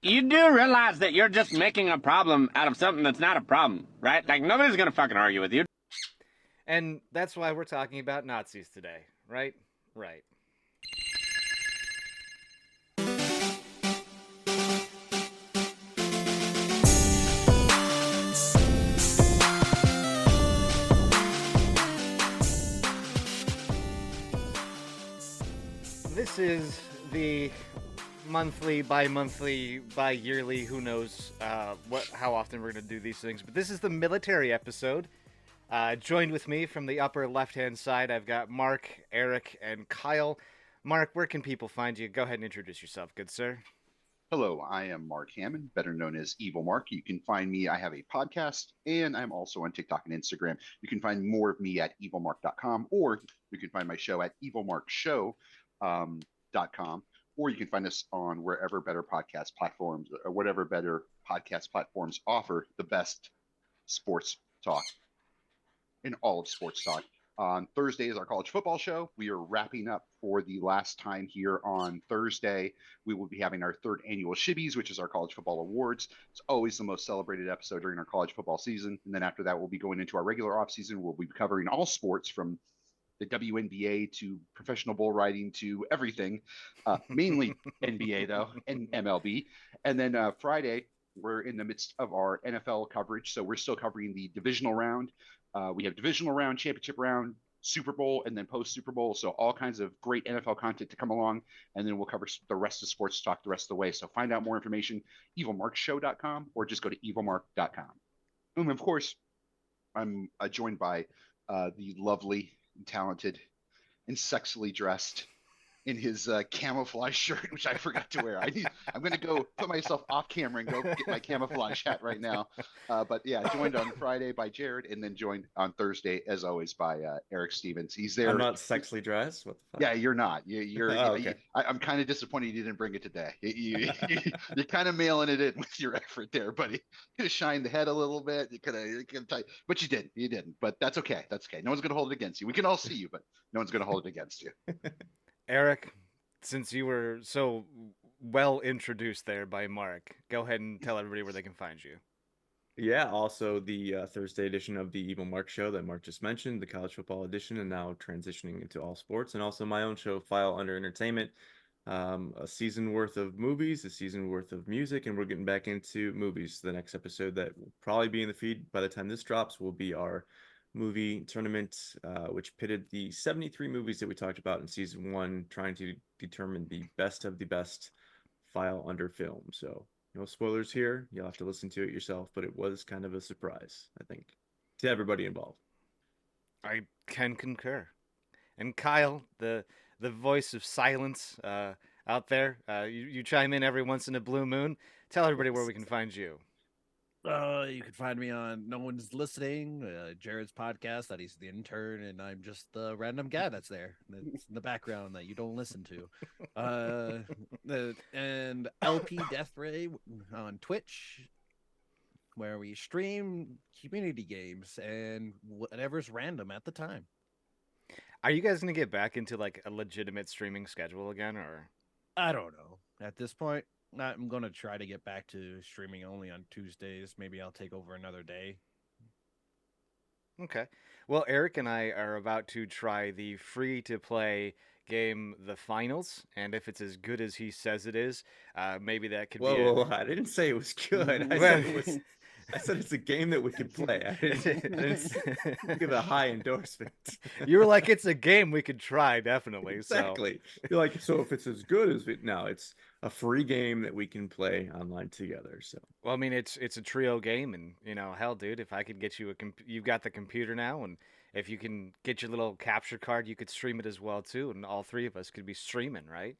You do realize that you're just making a problem out of something that's not a problem, right? Like, nobody's gonna fucking argue with you. And that's why we're talking about Nazis today, right? Right. This is the monthly, bi-monthly, bi-yearly, who knows how often we're going to do these things. But this is the military episode. Joined with me from the upper left-hand side, I've got Mark, Eric, and Kyle. Mark, where can people find you? Go ahead and introduce yourself, good sir. Hello, I am Mark Hammond, better known as Evil Mark. You can find me, I have a podcast, and I'm also on TikTok and Instagram. You can find more of me at evilmark.com, or you can find my show at evilmarkshow.com, or you can find us on wherever better podcast platforms or whatever better podcast platforms offer the best sports talk in all of sports talk. On Thursday is our college football show. We are wrapping up for the last time here on Thursday. We will be having our third annual Shibbies, which is our college football awards. It's always the most celebrated episode during our college football season. And then after that, we'll be going into our regular off season. We'll be covering all sports from the WNBA to professional bull riding to everything, mainly NBA though, and MLB. And then Friday, we're in the midst of our NFL coverage. So we're still covering the divisional round. We have divisional round, championship round, Super Bowl, and then post Super Bowl. So all kinds of great NFL content to come along. And then we'll cover the rest of sports talk the rest of the way. So find out more information, evilmarkshow.com, or just go to evilmark.com. And of course, I'm joined by the lovely and talented and sexily dressed in his camouflage shirt, which I forgot to wear. I'm going to go put myself off camera and go get my camouflage hat right now. But yeah, joined on Friday by Jared, and then joined on Thursday, as always, by Eric Stevens. He's I'm there. not sexually dressed. What the fuck? Yeah, you're not. Oh, okay. I'm kind of disappointed you didn't bring it today. You're kind of mailing it in with your effort there, buddy. You could have shined the head a little bit. You could have, but you didn't. You didn't. But that's okay. That's okay. No one's going to hold it against you. We can all see you, but no one's going to hold it against you. Eric, since you were so well introduced there by Mark, go ahead and tell everybody where they can find you. Yeah, also the Thursday edition of the Evil Mark show that Mark just mentioned, the college football edition, and now transitioning into all sports, and also my own show, File Under Entertainment. A season worth of movies, a season worth of music, and we're getting back into movies. The next episode that will probably be in the feed by the time this drops will be our movie tournament, which pitted the 73 movies that we talked about in season one, trying to determine the best of the best file under film. So, no spoilers here. You'll have to listen to it yourself, but it was kind of a surprise, I think, to everybody involved. I can concur. And Kyle, the voice of silence out there, you chime in every once in a blue moon. Tell everybody where we can find you. You can find me on No One's Listening, Jared's podcast that he's the intern, and I'm just the random guy that's there, that's in the background that you don't listen to. And LP Deathray on Twitch, where we stream community games and whatever's random at the time. Are you guys gonna get back into like a legitimate streaming schedule again, or? I don't know. At this point, I'm going to try to get back to streaming only on Tuesdays. Maybe I'll take over another day. Okay. Well, Eric and I are about to try the free to play game, The Finals, and if it's as good as he says it is, maybe that could be. Whoa, I didn't say it was good. I said it's a game that we could play. I didn't give a high endorsement. You were like, it's a game we could try, definitely. Exactly. You're like, so if it's as good as it, no, it's a free game that we can play online together. So, well, I mean, it's a trio game, and hell, dude, if I could get you you've got the computer now, and if you can get your little capture card, you could stream it as well too, and all three of us could be streaming, right?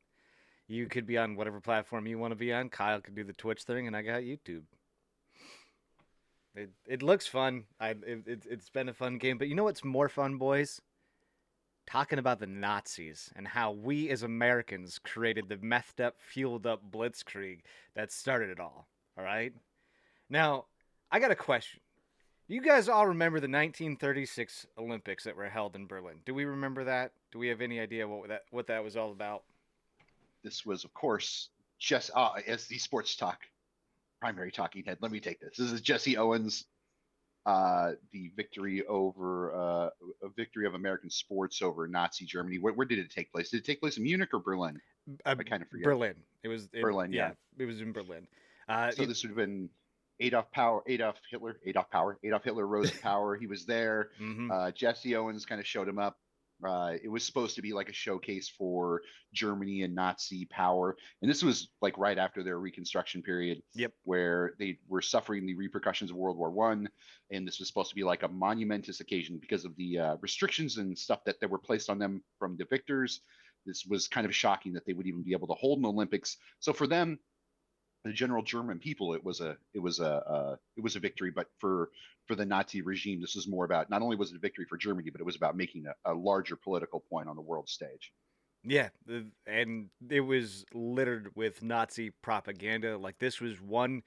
You could be on whatever platform you want to be on. Kyle could do the Twitch thing, and I got YouTube. It looks fun. It's been a fun game, but you know what's more fun, boys? Talking about the Nazis and how we as Americans created the methed up, fueled up blitzkrieg that started it all. All right. Now, I got a question. You guys all remember the 1936 Olympics that were held in Berlin? Do we remember that? Do we have any idea what that was all about? This was, of course, just as the sports talk primary talking head, let me take this. This is Jesse Owens, the victory over a victory of American sports over Nazi Germany. Where did it take place? Did it take place in Munich or Berlin? I kind of forget. Berlin. It was Berlin, yeah. It was in Berlin. So this would have been Adolf Hitler rose to power. He was there. Jesse Owens kind of showed him up. It was supposed to be like a showcase for Germany and Nazi power. And this was like right after their Reconstruction period, where they were suffering the repercussions of World War One. And this was supposed to be like a monumentous occasion because of the restrictions and stuff that were placed on them from the victors. This was kind of shocking that they would even be able to hold an Olympics. So for them, the general German people, it was a victory. But for the Nazi regime, this was more about, not only was it a victory for Germany, but it was about making a larger political point on the world stage. Yeah, and it was littered with Nazi propaganda. Like this was one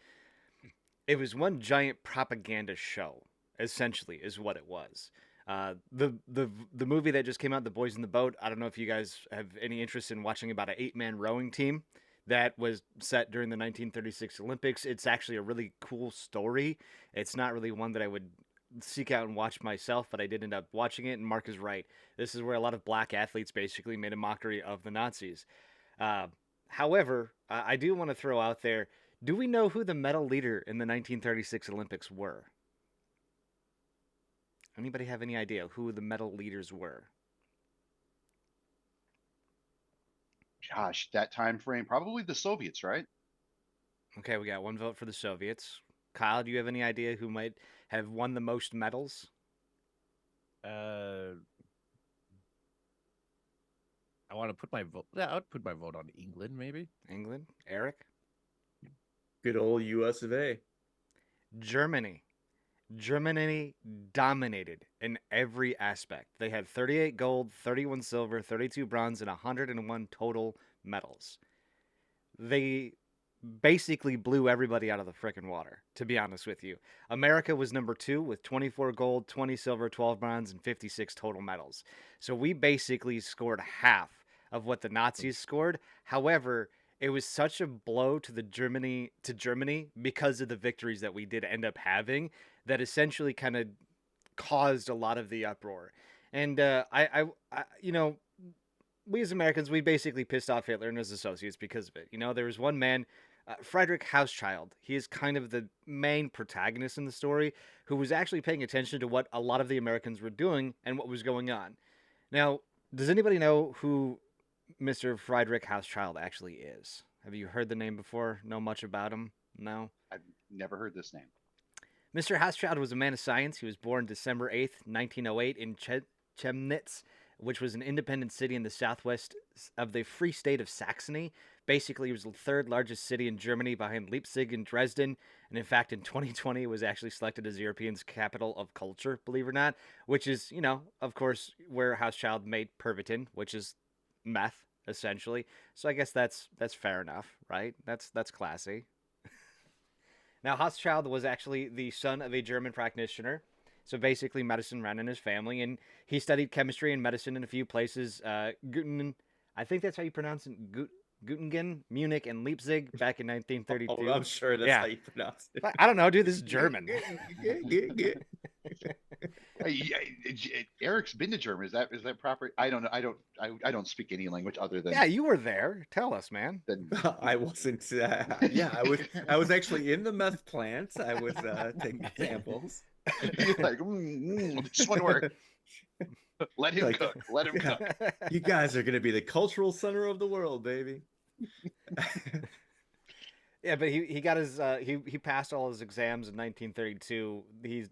giant propaganda show, essentially, is what it was. The movie that just came out, The Boys in the Boat. I don't know if you guys have any interest in watching about an 8-man rowing team that was set during the 1936 Olympics. It's actually a really cool story. It's not really one that I would seek out and watch myself, but I did end up watching it, and Mark is right. This is where a lot of black athletes basically made a mockery of the Nazis. However, I do want to throw out there, do we know who the medal leader in the 1936 Olympics were? Anybody have any idea who the medal leaders were? Gosh, that time frame, probably the Soviets, right? Okay, we got one vote for the Soviets. Kyle, do you have any idea who might have won the most medals? I want to put my vote. Yeah, I would put my vote on England, maybe. England? Eric? Good old US of A. Germany. Germany dominated in every aspect. They had 38 gold, 31 silver, 32 bronze, and 101 total medals. They basically blew everybody out of the frickin' water, to be honest with you. America was number 2 with 24 gold, 20 silver, 12 bronze, and 56 total medals. So we basically scored half of what the Nazis scored. However, it was such a blow to Germany because of the victories that we did end up having that essentially kind of caused a lot of the uproar. And I you know, we as Americans, we basically pissed off Hitler and his associates because of it. You know, there was one man, Friedrich Hauschild. He is kind of the main protagonist in the story, who was actually paying attention to what a lot of the Americans were doing and what was going on. Now, does anybody know who Mr. Friedrich Hauschild actually is? Have you heard the name before? Know much about him? No? I've never heard this name. Mr. Hauschild was a man of science. He was born December 8th, 1908 in Chemnitz, which was an independent city in the southwest of the Free State of Saxony. Basically, it was the third largest city in Germany behind Leipzig and Dresden. And in fact, in 2020, it was actually selected as Europe's capital of culture, believe it or not, which is, you know, of course, where Hauschild made Pervitin, which is meth, essentially. So I guess that's fair enough, right? That's classy. Now, Hauschild was actually the son of a German practitioner. So basically, medicine ran in his family, and he studied chemistry and medicine in a few places. Göttingen, I think that's how you pronounce it. Göttingen, Munich, and Leipzig back in 1932. Oh, I'm sure that's how you pronounce it. I don't know, dude. This is German. Eric's been to Germany. Is that proper? I don't know. I don't speak any language other than. Yeah, you were there. Tell us, man. I wasn't. Yeah, I was actually in the meth plant. I was taking samples. You're like, this one work. Let him cook. Let him cook. You guys are gonna be the cultural center of the world, baby. Yeah, but he got his he passed all his exams in 1932.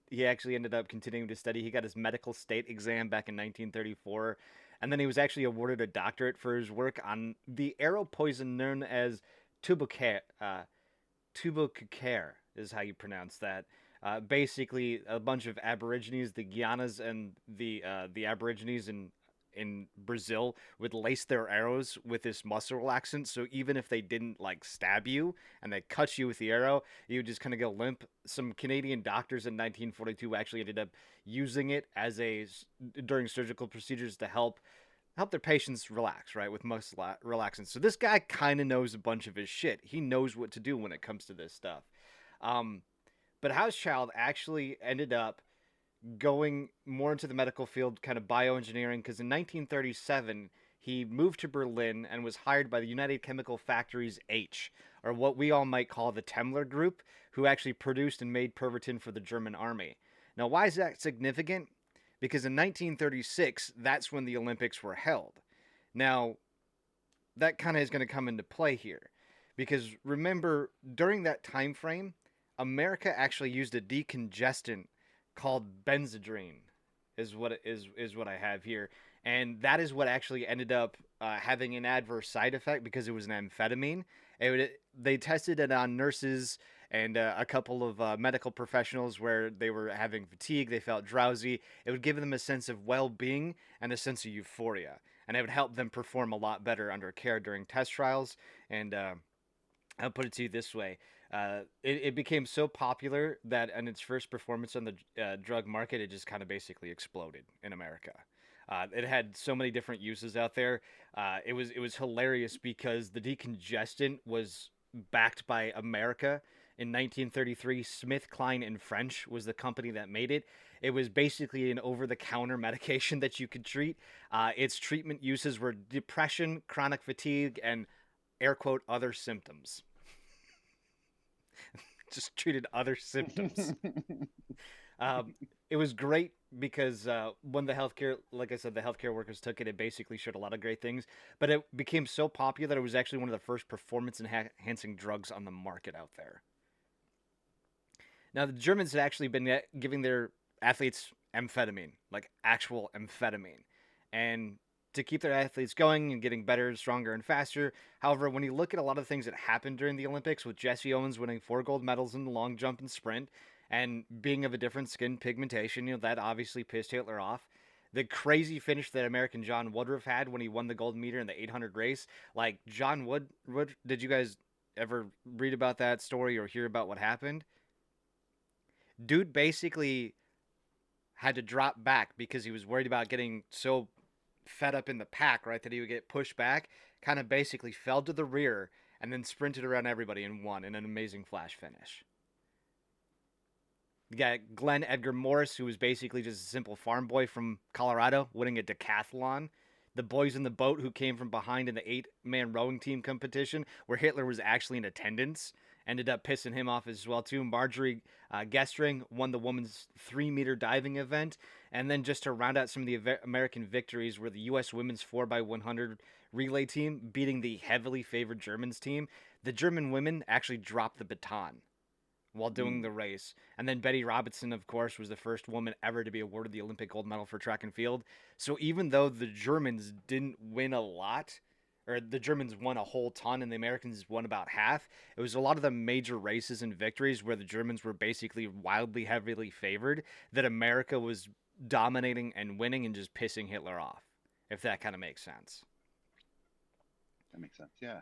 He actually ended up continuing to study. He got his medical state exam back in 1934, and then he was actually awarded a doctorate for his work on the arrow poison known as tubercare. Tubercare is how you pronounce that. Basically, a bunch of Aborigines, the Guianas and the Aborigines in Brazil would lace their arrows with this muscle relaxant, so even if they didn't like stab you and they cut you with the arrow, you would just kind of go limp. Some Canadian doctors in 1942 actually ended up using it during surgical procedures to help help their patients relax, right, with most relaxants. So this guy kind of knows a bunch of his shit. He knows what to do when it comes to this stuff. Um, but Hauschild actually ended up going more into the medical field, kind of bioengineering, because in 1937 he moved to Berlin and was hired by the United Chemical Factories H, or what we all might call the Temmler Group, who actually produced and made Pervitin for the German army. Now, why is that significant? Because in 1936, that's when the Olympics were held. Now, that kind of is going to come into play here, because remember, during that time frame, America actually used a decongestant called Benzedrine, is what I have here, and that is what actually ended up having an adverse side effect because it was an amphetamine. They tested it on nurses and a couple of medical professionals where they were having fatigue, they felt drowsy. It would give them a sense of well-being and a sense of euphoria, and it would help them perform a lot better under care during test trials. And I'll put it to you this way. It became so popular that in its first performance on the drug market, it just kind of basically exploded in America. It had so many different uses out there. It was hilarious because the decongestant was backed by America. In 1933, Smith, Kline, and French was the company that made it. It was basically an over-the-counter medication that you could treat. Its treatment uses were depression, chronic fatigue, and air quote other symptoms. Just treated other symptoms. It was great because when the healthcare, like I said, the healthcare workers took it, it basically showed a lot of great things. But it became so popular that it was actually one of the first performance enhancing drugs on the market out there. Now, the Germans had actually been giving their athletes amphetamine, like actual amphetamine. And to keep their athletes going and getting better, stronger, and faster. However, when you look at a lot of things that happened during the Olympics, with Jesse Owens winning 4 gold medals in the long jump and sprint, and being of a different skin pigmentation, that obviously pissed Hitler off. The crazy finish that American John Woodruff had when he won the gold meter in the 800 race, like John Wood, did you guys ever read about that story or hear about what happened? Dude basically had to drop back because he was worried about getting so fed up in the pack, right, that he would get pushed back, kind of basically fell to the rear, and then sprinted around everybody and won in an amazing flash finish. You got Glenn Edgar Morris, who was basically just a simple farm boy from Colorado, winning a decathlon. The boys in the boat who came from behind in the 8-man rowing team competition, where Hitler was actually in attendance, ended up pissing him off as well too. Marjorie Gestring won the women's 3-meter diving event. And then just to round out some of the American victories were the U.S. women's 4x100 relay team beating the heavily favored Germans team. The German women actually dropped the baton while doing the race. And then Betty Robinson, of course, was the first woman ever to be awarded the Olympic gold medal for track and field. So even though the Germans didn't win a lot, or the Germans won a whole ton and the Americans won about half, it was a lot of the major races and victories where the Germans were basically wildly heavily favored that America was dominating and winning and just pissing Hitler off, if that kind of makes sense. That makes sense, yeah.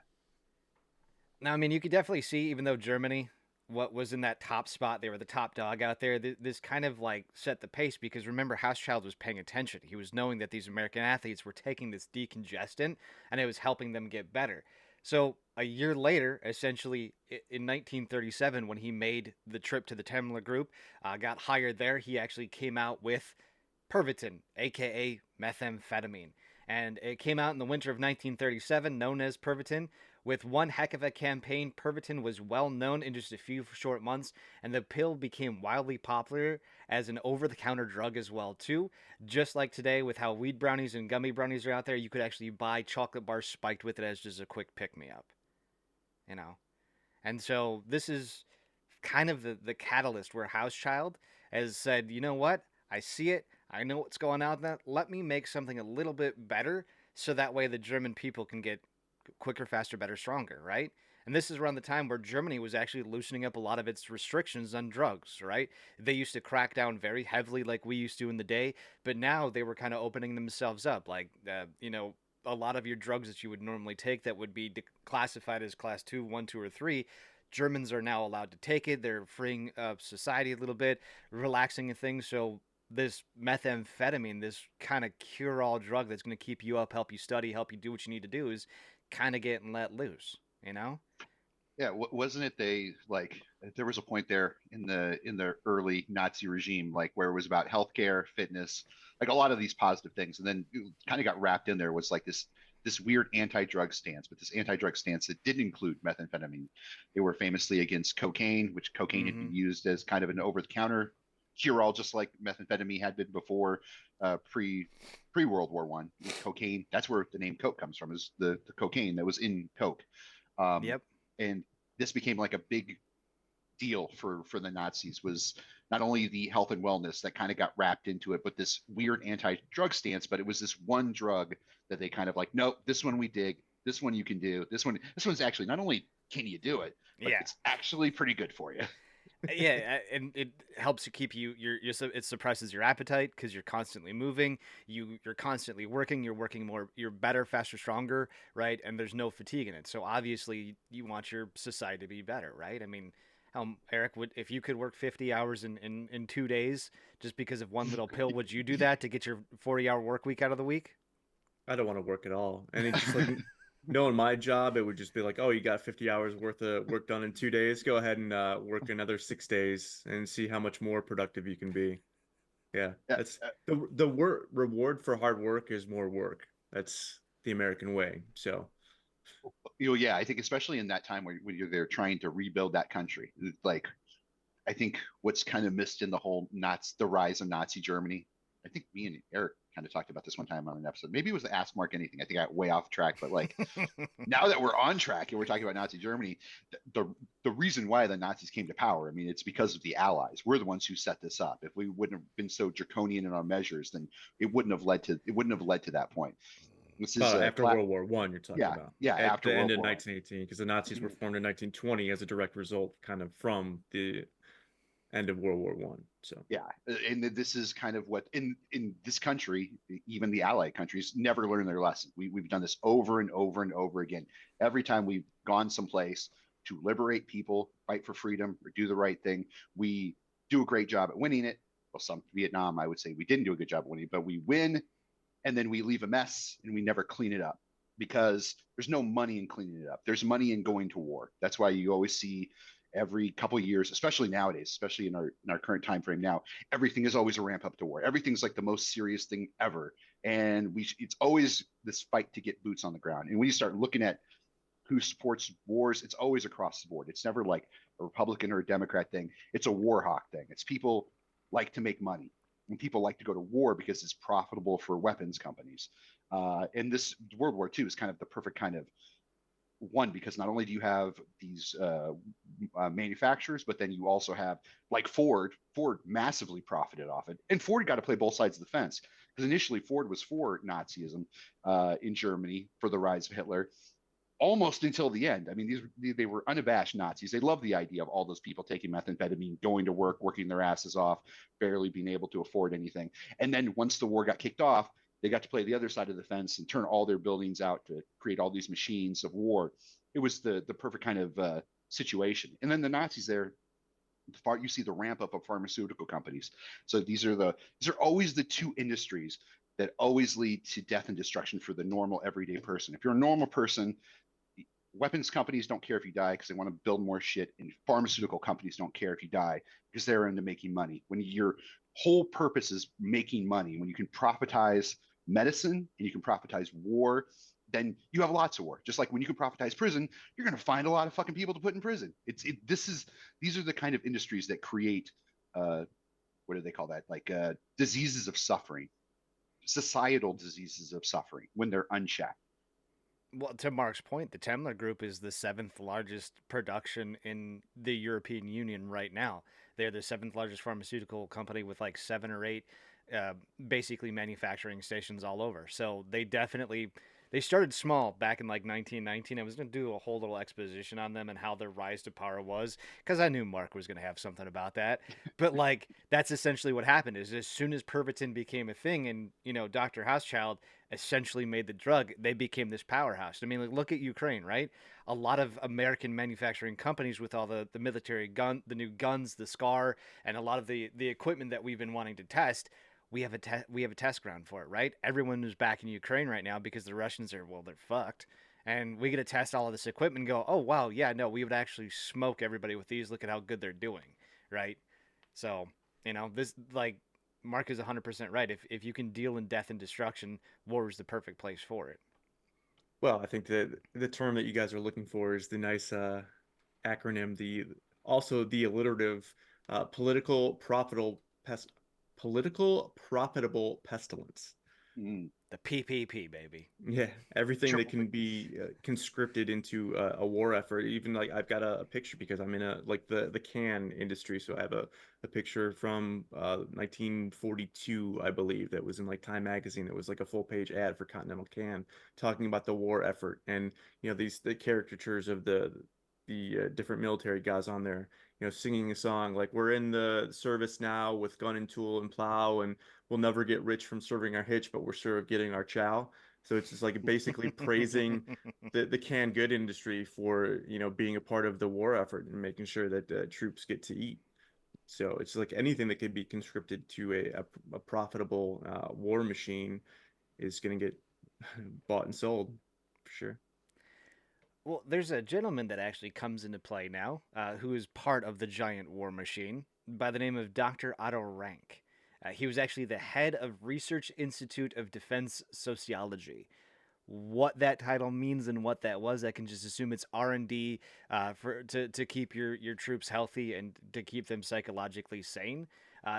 Now, I mean, you could definitely see, even though Germany what was in that top spot, they were the top dog out there, this kind of like set the pace, because remember, Hauschild was paying attention. He was knowing that these American athletes were taking this decongestant and it was helping them get better. So a year later, essentially in 1937, when he made the trip to the Temmler Group, got hired there, he actually came out with Pervitin, aka methamphetamine. And it came out in the winter of 1937, known as Pervitin. With one heck of a campaign, Pervitin was well known in just a few short months, and the pill became wildly popular as an over-the-counter drug as well, too. Just like today, with how weed brownies and gummy brownies are out there, you could actually buy chocolate bars spiked with it as just a quick pick-me-up. And so this is kind of the catalyst where Hauschild has said, you know what? I see it. I know what's going on there. Let me make something a little bit better so that way the German people can get quicker, faster, better, stronger, right? And this is around the time where Germany was actually loosening up a lot of its restrictions on drugs, right? They used to crack down very heavily like we used to in the day, but now they were kind of opening themselves up. Like, a lot of your drugs that you would normally take that would be classified as class 2, 1, 2, or 3, Germans are now allowed to take it. They're freeing up society a little bit, relaxing and things. So this methamphetamine, this kind of cure-all drug that's going to keep you up, help you study, help you do what you need to do, is kind of getting let loose, you know? Yeah, wasn't it they like there was a point there in the early Nazi regime like where it was about healthcare, fitness, like a lot of these positive things, and then kind of got wrapped in there was like this weird anti-drug stance, but this anti-drug stance that didn't include methamphetamine. They were famously against cocaine, which cocaine had Mm-hmm. been used as kind of an over-the-counter cure-all, just like methamphetamine had been before, pre World War One. Cocaine, that's where the name Coke comes from, is the cocaine that was in Coke. Um, Yep. and this became like a big deal for the Nazis, was not only the health and wellness that kind of got wrapped into it, but this weird anti-drug stance. But it was this one drug that they kind of like, nope, this one we dig, this one you can do, this one's actually not only can you do it, but Yeah. it's actually pretty good for you. Yeah, and it helps you keep it suppresses your appetite because you're constantly moving, you're constantly working, you're working more, you're better, faster, stronger, right? And there's no fatigue in it. So obviously you want your society to be better, right? I mean, Eric, would if you could work 50 hours in 2 days just because of one little pill, would you do that to get your 40-hour work week out of the week? I don't want to work at all. And it's just like knowing my job, it would just be like, oh, you got 50 hours worth of work done in 2 days. Go ahead and work another 6 days and see how much more productive you can be. Yeah, Yeah, that's the reward for hard work is more work. That's the American way. So, yeah, I think especially in that time when you're there trying to rebuild that country, like I think what's kind of missed in the whole the rise of Nazi Germany. I think me and Eric kind of talked about this one time on an episode. Maybe it was the Ask Mark Anything. I think I got way off track, but like now that we're on track and we're talking about Nazi Germany, the reason why the Nazis came to power, I mean, it's because of the Allies. We're the ones who set this up. If we wouldn't have been so draconian in our measures, then it wouldn't have led to that point. This is about after World War One, you're talking yeah, about yeah, at after the end World of War One. 1918, because the Nazis were Mhm. formed in 1920 as a direct result, kind of from the end of World War One. So, Yeah, and this is kind of what in this country, even the Allied countries never learn their lesson. We've done this over and over and over again. Every time we've gone someplace to liberate people, fight for freedom, or do the right thing, we do a great job at winning it. Well, some Vietnam, I would say we didn't do a good job of winning, but we win, and then we leave a mess and we never clean it up because there's no money in cleaning it up. There's money in going to war. That's why you always see every couple of years, especially nowadays, especially in our current time frame now, everything is always a ramp up to war. Everything's like the most serious thing ever, and it's always this fight to get boots on the ground. And when you start looking at who supports wars, it's always across the board. It's never like a Republican or a Democrat thing. It's a war hawk thing. It's people like to make money, and people like to go to war because it's profitable for weapons companies. And this World War II is kind of the perfect kind of one, because not only do you have these manufacturers, but then you also have like Ford. Ford massively profited off it, and Ford got to play both sides of the fence because initially Ford was for Nazism in Germany for the rise of Hitler, almost until the end. I mean, they were unabashed Nazis. They loved the idea of all those people taking methamphetamine, going to work, working their asses off, barely being able to afford anything. And then once the war got kicked off, they got to play the other side of the fence and turn all their buildings out to create all these machines of war. It was the perfect kind of situation. And then the Nazis there, you see the ramp up of pharmaceutical companies. So these are always the two industries that always lead to death and destruction for the normal everyday person. If you're a normal person, weapons companies don't care if you die because they want to build more shit, and pharmaceutical companies don't care if you die because they're into making money. When your whole purpose is making money, when you can profitize medicine and you can profitize war, then you have lots of war. Just like when you can profitize prison, you're going to find a lot of fucking people to put in prison. These are the kind of industries that create what do they call that, like diseases of suffering, societal diseases of suffering when they're unchecked. Well, to Mark's point, the Temler Group is the seventh largest production in the European Union right now. They're the seventh largest pharmaceutical company with like seven or eight basically manufacturing stations all over. So they definitely They started small back in like 1919. I was going to do a whole little exposition on them and how their rise to power was, because I knew Mark was going to have something about that. But like, that's essentially what happened. Is as soon as Pervitin became a thing, and Dr. Housechild essentially made the drug, they became this powerhouse. I mean, like, look at Ukraine, right? A lot of American manufacturing companies with all the military gun, the new guns, the SCAR, and a lot of the equipment that we've been wanting to test. We have a test ground for it, right? Everyone is back in Ukraine right now because the Russians are, well, they're fucked, and we get to test all of this equipment and go, oh wow, yeah, no, we would actually smoke everybody with these. Look at how good they're doing, right? So this, like, Mark is 100% right. If you can deal in death and destruction, war is the perfect place for it. Well, I think that the term that you guys are looking for is the nice acronym, the also the alliterative political profitable pestilence. Mm. The PPP, baby. Yeah, everything that Triple can be conscripted into a war effort. Even like I've got a picture because I'm in a like the can industry, so I have a picture from 1942, I believe, that was in like Time magazine. That was like a full page ad for Continental Can talking about the war effort, and the caricatures of the different military guys on there, singing a song like we're in the service now with gun and tool and plow, and we'll never get rich from serving our hitch, but we're sure of getting our chow. So it's just like basically praising the canned good industry for being a part of the war effort and making sure that troops get to eat. So it's like anything that could be conscripted to a profitable war machine is going to get bought and sold for sure. Well, there's a gentleman that actually comes into play now, who is part of the giant war machine by the name of Dr. Otto Rank. He was actually the head of Research Institute of Defense Sociology. What that title means and what that was, I can just assume it's R&D for to keep your troops healthy and to keep them psychologically sane.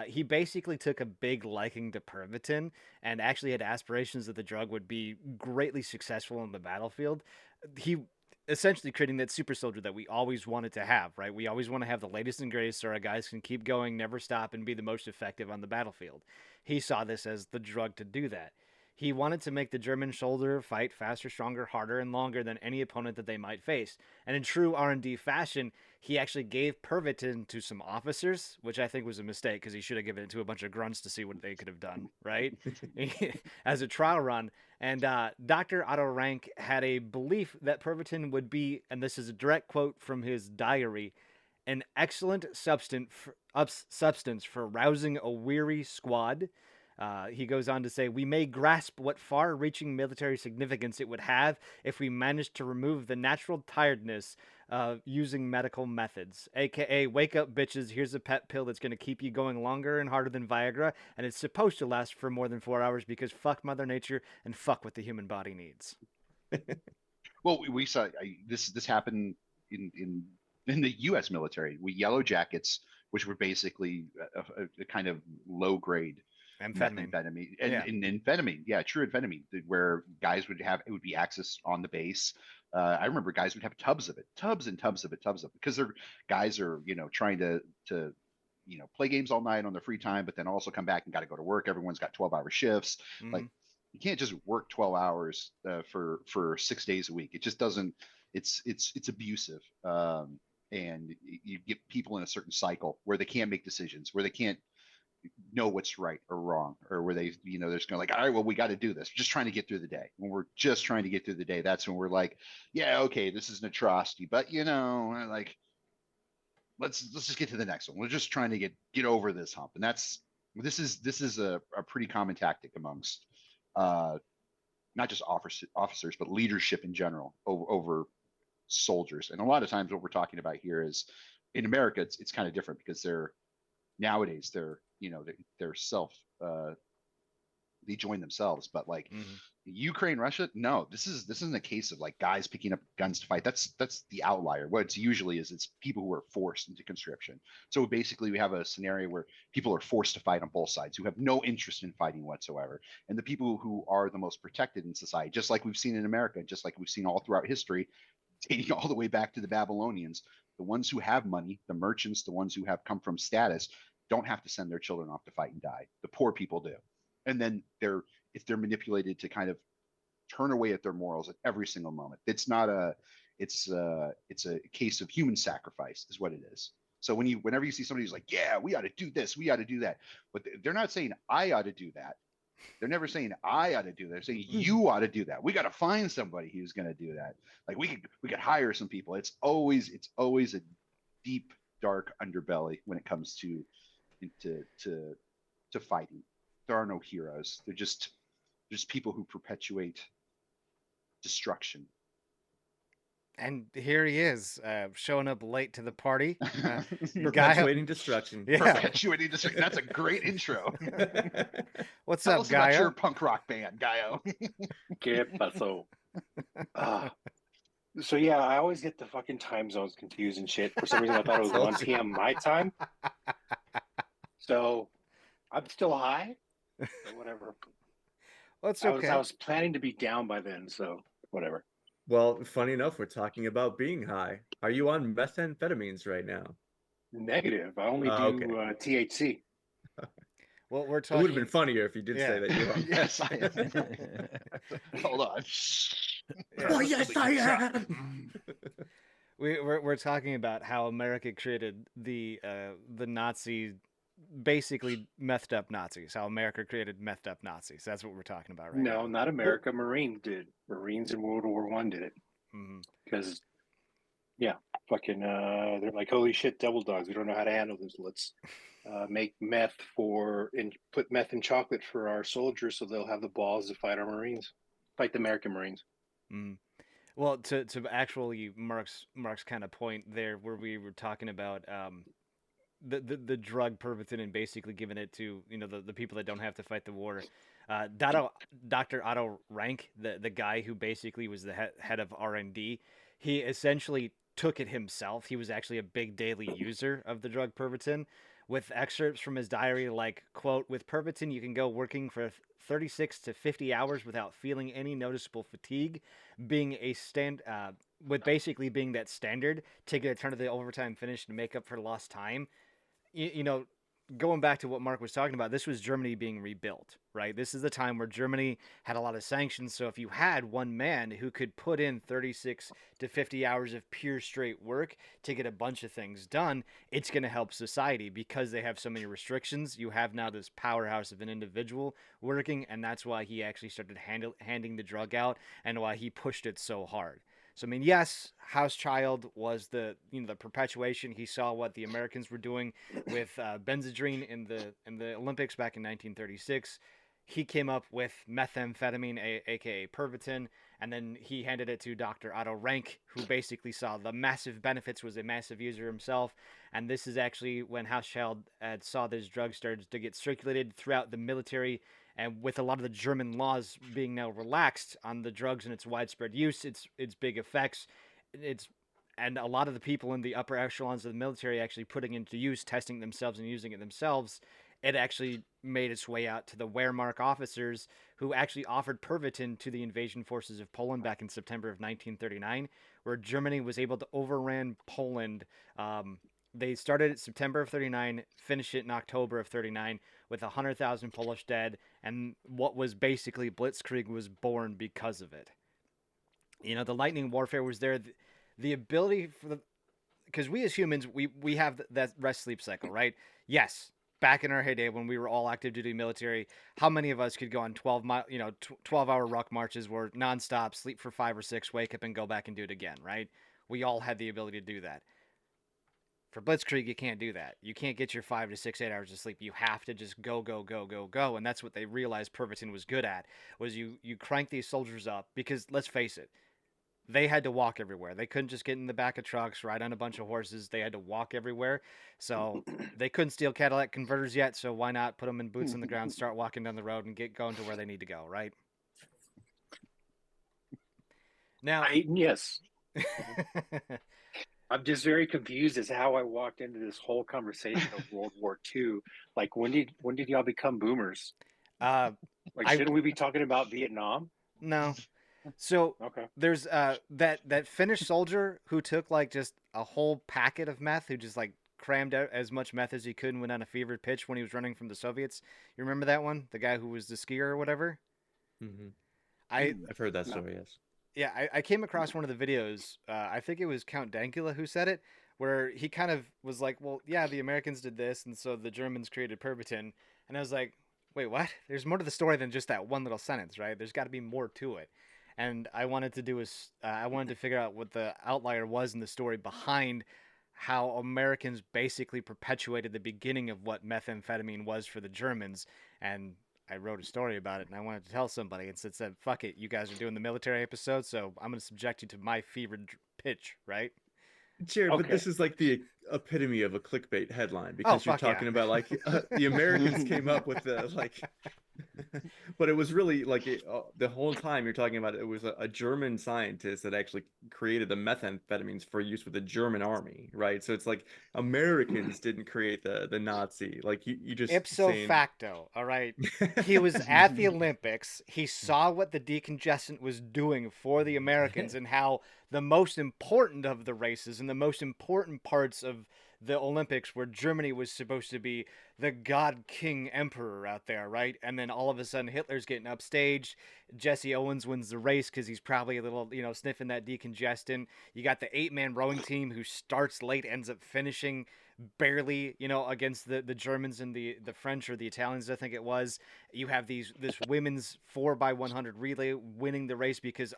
He basically took a big liking to Pervitin and actually had aspirations that the drug would be greatly successful on the battlefield. He essentially creating that super soldier that we always wanted to have, right? We always want to have the latest and greatest so our guys can keep going, never stop, and be the most effective on the battlefield. He saw this as the drug to do that. He wanted to make the German soldier fight faster, stronger, harder, and longer than any opponent that they might face. And in true R&D fashion, he actually gave Pervitin to some officers, which I think was a mistake because he should have given it to a bunch of grunts to see what they could have done, right? As a trial run. And Dr. Otto Rank had a belief that Pervitin would be, and this is a direct quote from his diary, an excellent substance for rousing a weary squad. He goes on to say, we may grasp what far-reaching military significance it would have if we managed to remove the natural tiredness of using medical methods. AKA, wake up, bitches, here's a pet pill that's going to keep you going longer and harder than Viagra, and it's supposed to last for more than 4 hours because fuck Mother Nature and fuck what the human body needs. Well, we saw this happen in the U.S. military. We Yellow Jackets, which were basically a kind of low grade Amphetamine. methamphetamine and, Yeah. amphetamine, yeah, true amphetamine, where guys would have it would be access on the base. I remember guys would have tubs of it, tubs and tubs of it, because they're guys are trying to play games all night on their free time, but then also come back and got to go to work. Everyone's got 12-hour shifts. Mm-hmm. Like you can't just work 12 hours for 6 days a week. It just doesn't. It's abusive. And you get people in a certain cycle where they can't make decisions, where they can't know what's right or wrong, or where they they're just going like, all right, well, we got to do this. We're just trying to get through the day. When we're just trying to get through the day, that's when we're like, yeah, okay, this is an atrocity, but like let's just get to the next one. We're just trying to get over this hump. And this is a pretty common tactic amongst not just officers but leadership in general over soldiers. And a lot of times what we're talking about here is in America, it's kind of different because nowadays they're self they join themselves. But like Mm-hmm. Ukraine, Russia, no, this isn't a case of like guys picking up guns to fight. That's the outlier. What it's usually is it's people who are forced into conscription. So basically we have a scenario where people are forced to fight on both sides who have no interest in fighting whatsoever. And the people who are the most protected in society, just like we've seen in America, just like we've seen all throughout history, dating all the way back to the Babylonians, the ones who have money, the merchants, the ones who have come from status, don't have to send their children off to fight and die. The poor people do. And then if they're manipulated to kind of turn away at their morals at every single moment. It's not a, it's a case of human sacrifice is what it is. So whenever you see somebody who's like, yeah, we ought to do this, we ought to do that, but they're not saying I ought to do that. They're never saying I ought to do that. They're saying you ought to do that. We got to find somebody who's going to do that. Like we could hire some people. It's always a deep, dark underbelly when it comes to fighting. There are no heroes. They're just people who perpetuate destruction. And here he is, showing up late to the party. Perpetuating destruction. Yeah. Perpetuating destruction. That's a great intro. What's Tell up, us about your Gallo? punk rock band, Gallo. ¿Qué pasó? So yeah, I always get the fucking time zones confused and shit. For some reason, I thought it was 1 p.m. my time. So I'm still high, but whatever. Well, it's I okay. was planning to be down by then, so whatever. Well, funny enough, we're talking about being high. Are you on methamphetamines right now? Negative. I only do Okay. THC. Well, we're It talking. would have been funnier if you did Yeah. say that you were on Yes, I am. Hold on. Yeah. Oh, yes, I am. We're talking about how America created the Nazi, basically methed up Nazis. How America created methed up Nazis. That's what we're talking about right No, now. not America. Marines did. Marines in World War I did it. Mhm. Because, yeah, fucking, they're like, holy shit, devil dogs. We don't know how to handle this. Let's make meth and put meth in chocolate for our soldiers so they'll have the balls to fight our Marines, fight the American Marines. Mm. Well, to actually Mark's kind of point there, where we were talking about the drug Pervitin and basically giving it to the people that don't have to fight the war. Dr. Otto Rank, the guy who basically was the head of R&D, he essentially took it himself. He was actually a big daily user of the drug Pervitin, with excerpts from his diary like, quote, "With Pervitin, you can go working for 36 to 50 hours without feeling any noticeable fatigue, being with basically being that standard, taking a turn of the overtime finish to make up for lost time." Going back to what Mark was talking about, this was Germany being rebuilt, right? This is the time where Germany had a lot of sanctions. So if you had one man who could put in 36 to 50 hours of pure straight work to get a bunch of things done, it's going to help society because they have so many restrictions. You have now this powerhouse of an individual working, and that's why he actually started handing the drug out and why he pushed it so hard. So, I mean, yes, Hauschild was the perpetuation. He saw what the Americans were doing with Benzedrine in the Olympics back in 1936. He came up with methamphetamine, aka Pervitin, and then he handed it to Dr. Otto Rank, who basically saw the massive benefits, was a massive user himself. And this is actually when Hauschild saw this drug started to get circulated throughout the military. And with a lot of the German laws being now relaxed on the drugs and its widespread use, its big effects, and a lot of the people in the upper echelons of the military actually putting into use, testing themselves and using it themselves, it actually made its way out to the Wehrmacht officers who actually offered Pervitin to the invasion forces of Poland back in September of 1939, where Germany was able to overrun Poland. They started in September of 39, finished it in October of 39 with 100,000 Polish dead, and what was basically Blitzkrieg was born because of it. The lightning warfare was there. The ability because we as humans, we have that rest sleep cycle, right? Yes, back in our heyday when we were all active duty military, how many of us could go on 12-hour ruck marches where nonstop, sleep for 5 or 6, wake up and go back and do it again, right? We all had the ability to do that. For Blitzkrieg, you can't do that. You can't get your 5 to 6, 8 hours of sleep. You have to just go, and that's what they realized Pervitin was good at. Was you crank these soldiers up because let's face it, they had to walk everywhere. They couldn't just get in the back of trucks, ride on a bunch of horses. They had to walk everywhere. So they couldn't steal Cadillac converters yet. So why not put them in boots on the ground, start walking down the road, and get going to where they need to go, right? Now, Yes. I'm just very confused as how I walked into this whole conversation of World War II. Like, when did y'all become boomers? Shouldn't we be talking about Vietnam? No. So okay. There's that Finnish soldier who took like just a whole packet of meth, who just like crammed out as much meth as he could and went on a fevered pitch when he was running from the Soviets. You remember that one? The guy who was the skier or whatever? Mm-hmm. I I've heard that No. story. Yes. Yeah, I came across one of the videos. I think it was Count Dankula who said it, where he kind of was like, "Well, yeah, the Americans did this, and so the Germans created Pervitin." And I was like, "Wait, what? There's more to the story than just that one little sentence, right? There's got to be more to it." And I wanted to I wanted to figure out what the outlier was in the story behind how Americans basically perpetuated the beginning of what methamphetamine was for the Germans, and I wrote a story about it, and I wanted to tell somebody, and said, "Fuck it, you guys are doing the military episode, so I'm gonna subject you to my fevered pitch, right?" Jared, but Okay. this is like the epitome of a clickbait headline Oh, because you're fuck yeah. talking about like the Americans came up with the like, but it was really like the whole time you're talking about it was a German scientist that actually created the methamphetamines for use with the German army, right? So it's like Americans didn't create the Nazi, like you just Ipso saying. facto, all right. He was at the Olympics. He saw what the decongestant was doing for the Americans and how the most important of the races and the most important parts of the Olympics, where Germany was supposed to be the god king emperor out there, right? And then all of a sudden Hitler's getting upstaged. Jesse Owens wins the race because he's probably a little, sniffing that decongestant. You got the 8-man rowing team who starts late, ends up finishing barely, against the Germans and the French or the Italians, I think it was. You have this women's 4x100 relay winning the race because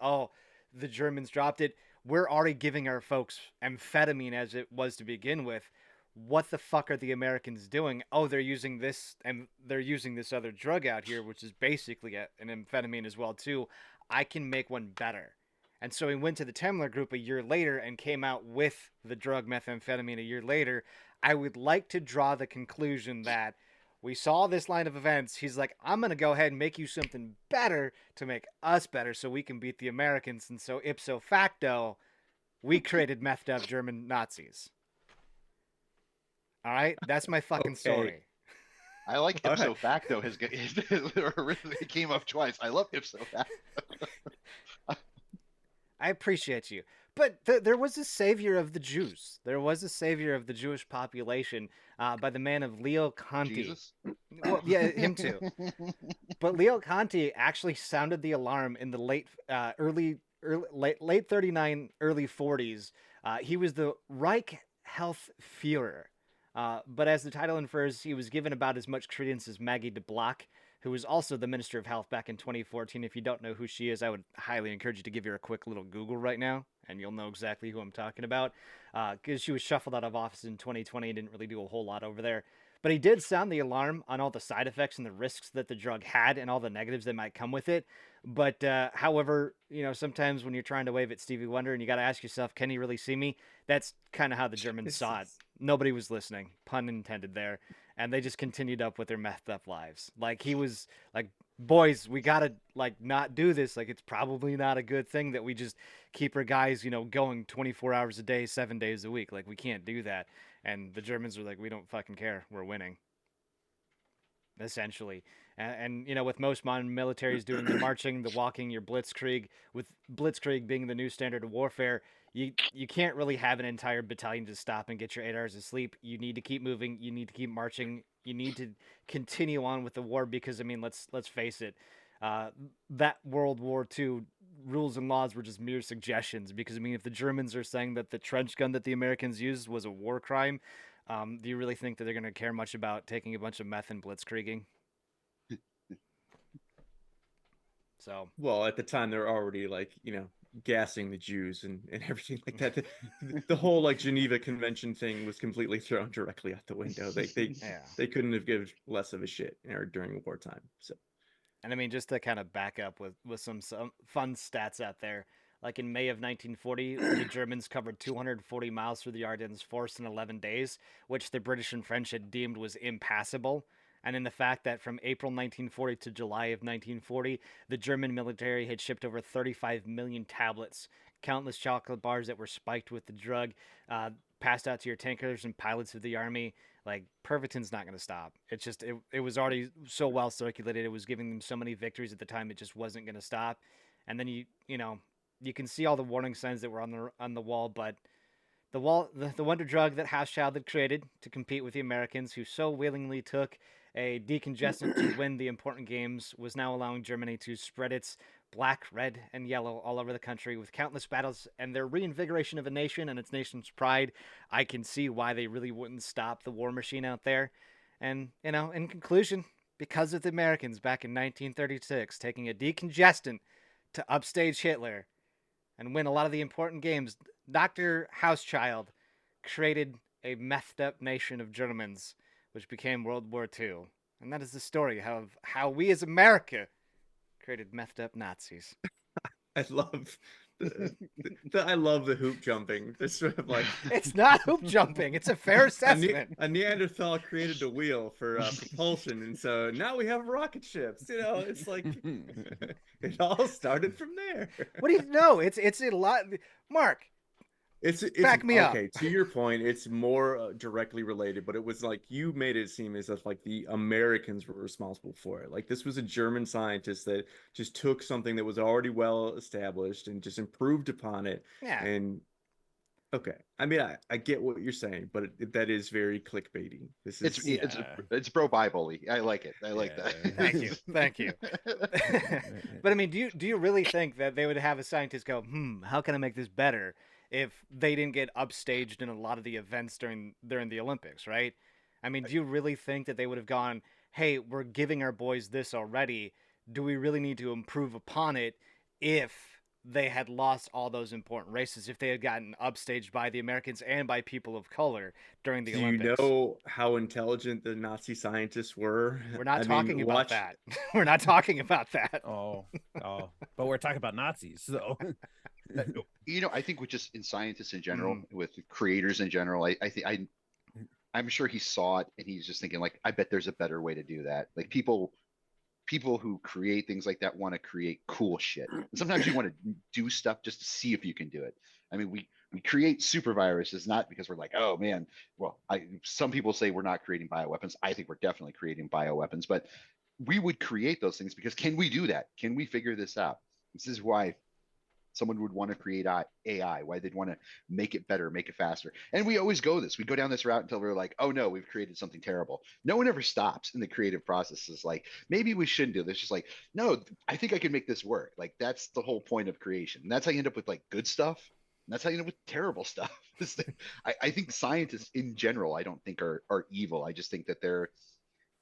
the Germans dropped it. We're already giving our folks amphetamine as it was to begin with. What the fuck are the Americans doing? Oh, they're using this, and they're using this other drug out here, which is basically an amphetamine as well too. I can make one better. And so he went to the Temler Group a year later and came out with the drug methamphetamine a year later. I would like to draw the conclusion that we saw this line of events. He's like, I'm going to go ahead and make you something better to make us better so we can beat the Americans. And so ipso facto, we created methed up German Nazis. All right? That's my fucking Okay. story. I like All ipso right. facto. It came up twice. I love ipso facto. I appreciate you. But there was a savior of the Jews. There was a savior of the Jewish population by the man of Leo Conti. Jesus. Well, yeah, him too. But Leo Conti actually sounded the alarm in the late 39, early 40s. He was the Reich Health Führer. But as the title infers, he was given about as much credence as Maggie de Block, who was also the Minister of Health back in 2014. If you don't know who she is, I would highly encourage you to give her a quick little Google right now, and you'll know exactly who I'm talking about. Because she was shuffled out of office in 2020 and didn't really do a whole lot over there. But he did sound the alarm on all the side effects and the risks that the drug had and all the negatives that might come with it. But however, sometimes when you're trying to wave at Stevie Wonder and you got to ask yourself, can he really see me? That's kind of how the Germans saw it. Nobody was listening, pun intended there. And they just continued up with their methed up lives. Like, he was like, boys, we got to not do this. Like, it's probably not a good thing that we just keep our guys, going 24 hours a day, 7 days a week. Like, we can't do that. And the Germans are like, we don't fucking care. We're winning. Essentially. And with most modern militaries doing the marching, the walking, your blitzkrieg, with blitzkrieg being the new standard of warfare, you can't really have an entire battalion to stop and get your 8 hours of sleep. You need to keep moving. You need to keep marching. You need to continue on with the war because, I mean, let's face it, that World War II rules and laws were just mere suggestions. Because, I mean, if the Germans are saying that the trench gun that the Americans used was a war crime, do you really think that they're going to care much about taking a bunch of meth and blitzkrieging? So, Well, at the time they're already gassing the Jews and everything like that. The whole Geneva Convention thing was completely thrown directly out the window. They couldn't have given less of a shit during wartime. So, and I mean, just to kind of back up with some fun stats out there. Like in May of 1940, the Germans covered 240 miles through the Ardennes forest in 11 days, which the British and French had deemed was impassable. And in the fact that from April 1940 to July of 1940, the German military had shipped over 35 million tablets, countless chocolate bars that were spiked with the drug, passed out to your tankers and pilots of the army. Like, Pervitin's not going to stop. It's just, it was already so well circulated. It was giving them so many victories at the time, it just wasn't going to stop. And then you can see all the warning signs that were on the wall, but the wonder drug that Hauschild had created to compete with the Americans, who so willingly took a decongestant to win the important games, was now allowing Germany to spread its black, red, and yellow all over the country with countless battles and their reinvigoration of a nation and its nation's pride. I can see why they really wouldn't stop the war machine out there. And, in conclusion, because of the Americans back in 1936 taking a decongestant to upstage Hitler and win a lot of the important games, Dr. Housechild created a methed up nation of Germans, which became World War II. And that is the story of how we as America created methed up Nazis. I love I love the hoop jumping. It's sort of like It's not hoop jumping. It's a fair assessment. a Neanderthal created a wheel for propulsion, and so now we have rocket ships. It's like it all started from there. What do you know? It's a lot. Mark, It's back me up. Okay, to your point, it's more directly related, but it was like you made it seem as if like the Americans were responsible for it. Like this was a German scientist that just took something that was already well established and just improved upon it. Yeah. And okay, I mean, I get what you're saying, but that is very clickbaity. It's bro Bible-y. I like it. I like that. Thank you. But I mean, do you really think that they would have a scientist go, how can I make this better? If they didn't get upstaged in a lot of the events during the Olympics, right? I mean, do you really think that they would have gone, hey, we're giving our boys this already. Do we really need to improve upon it if they had lost all those important races, if they had gotten upstaged by the Americans and by people of color during the Olympics? Do you know how intelligent the Nazi scientists were? We're not talking about that. We're not talking about that. Oh, but we're talking about Nazis, so... I think with just in scientists in general, with creators in general, I'm sure he saw it and he's just thinking like, I bet there's a better way to do that. Like people who create things like that want to create cool shit. And sometimes you want to do stuff just to see if you can do it. I mean, we create super viruses not because we're like, oh man, well, some people say we're not creating bioweapons. I think we're definitely creating bioweapons, but we would create those things because can we do that? Can we figure this out? This is why someone would want to create AI, why they'd want to make it better, make it faster. And we always we go down this route until we're like, oh no, we've created something terrible. No one ever stops in the creative process. It's like, maybe we shouldn't do this. Just like, no, I think I can make this work. Like that's the whole point of creation. And that's how you end up with like good stuff. And that's how you end up with terrible stuff. I think scientists in general, I don't think are evil. I just think that they're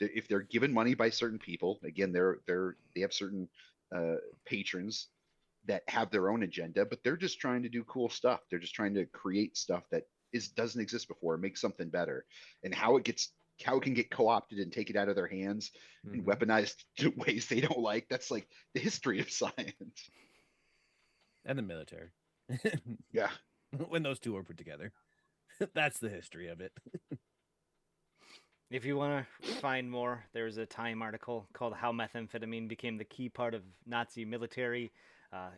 if they're given money by certain people, again, they have certain patrons that have their own agenda, but they're just trying to do cool stuff. They're just trying to create stuff that doesn't exist before, make something better. And how it can get co-opted and taken out of their hands and weaponized to ways they don't like. That's like the history of science. And the military. Yeah. When those two are put together. That's the history of it. If you want to find more, there's a Time article called How Methamphetamine Became the Key Part of Nazi Military.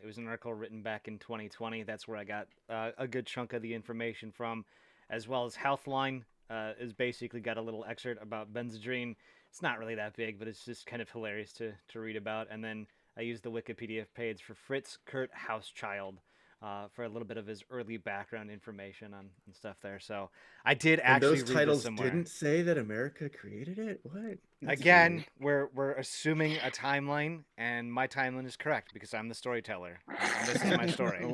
It was an article written back in 2020. That's where I got a good chunk of the information from, as well as Healthline is basically got a little excerpt about Benzedrine. It's not really that big, but it's just kind of hilarious to read about. And then I used the Wikipedia page for Fritz Kurt Housechild for a little bit of his early background information on and stuff there. So I did actually those read titles this somewhere. didn't say that America created it. What? Again, we're assuming a timeline, and my timeline is correct because I'm the storyteller. And this is my story.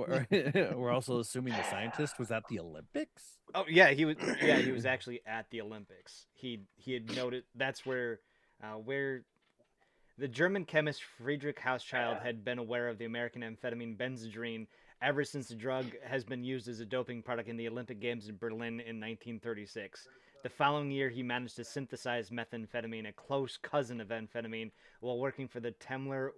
We're also assuming the scientist was at the Olympics. Oh yeah, he was. Yeah, he was actually at the Olympics. He had noted that's where the German chemist Friedrich Hauschild had been aware of the American amphetamine Benzedrine ever since the drug has been used as a doping product in the Olympic Games in Berlin in 1936. The following year, he managed to synthesize methamphetamine, a close cousin of amphetamine, while working for the Temmler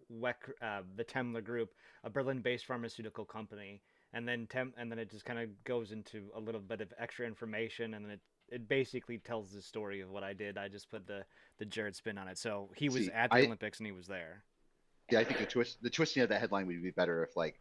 Group, a Berlin-based pharmaceutical company. And then it just kind of goes into a little bit of extra information, and then it basically tells the story of what I did. I just put the Jared spin on it. So he was at the Olympics and he was there. Yeah, I think the twisting of that headline would be better if like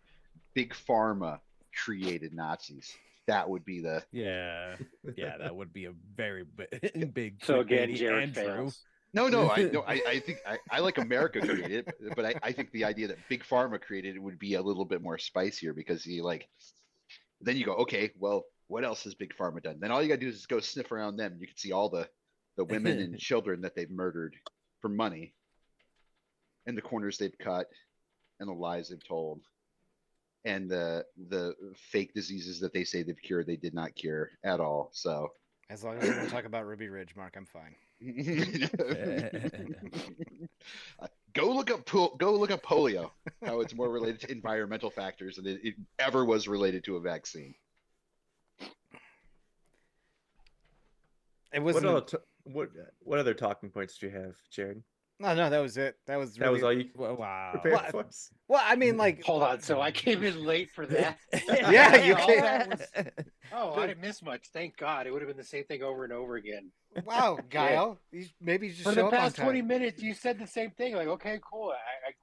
Big Pharma created Nazis. That would be the that would be a very big. So again, clickbaity Jared Andrew. fails. No, I think I like America created it, but I think the idea that Big Pharma created it would be a little bit more spicier because then you go, okay, well, what else has Big Pharma done? Then all you gotta do is just go sniff around them. You can see all the women and children that they've murdered for money and the corners they've cut and the lies they've told, and the fake diseases that they say they've cured, they did not cure at all. So As long as we don't talk about Ruby Ridge, Mark, I'm fine. go look up polio, how it's more related to environmental factors than it ever was related to a vaccine. It What wasn't. other what other talking points do you have, Jared? No, that was it. That was That was all you Wow. prepared for us? Well, I mean, like, Hold on. So I came in late for that. Yeah, you All came- that was- Oh, I didn't miss much. Thank God. It would have been the same thing over and over again. wow, Gallo, maybe you just For show the up on past time. 20 minutes, you said the same thing. Like, okay, cool.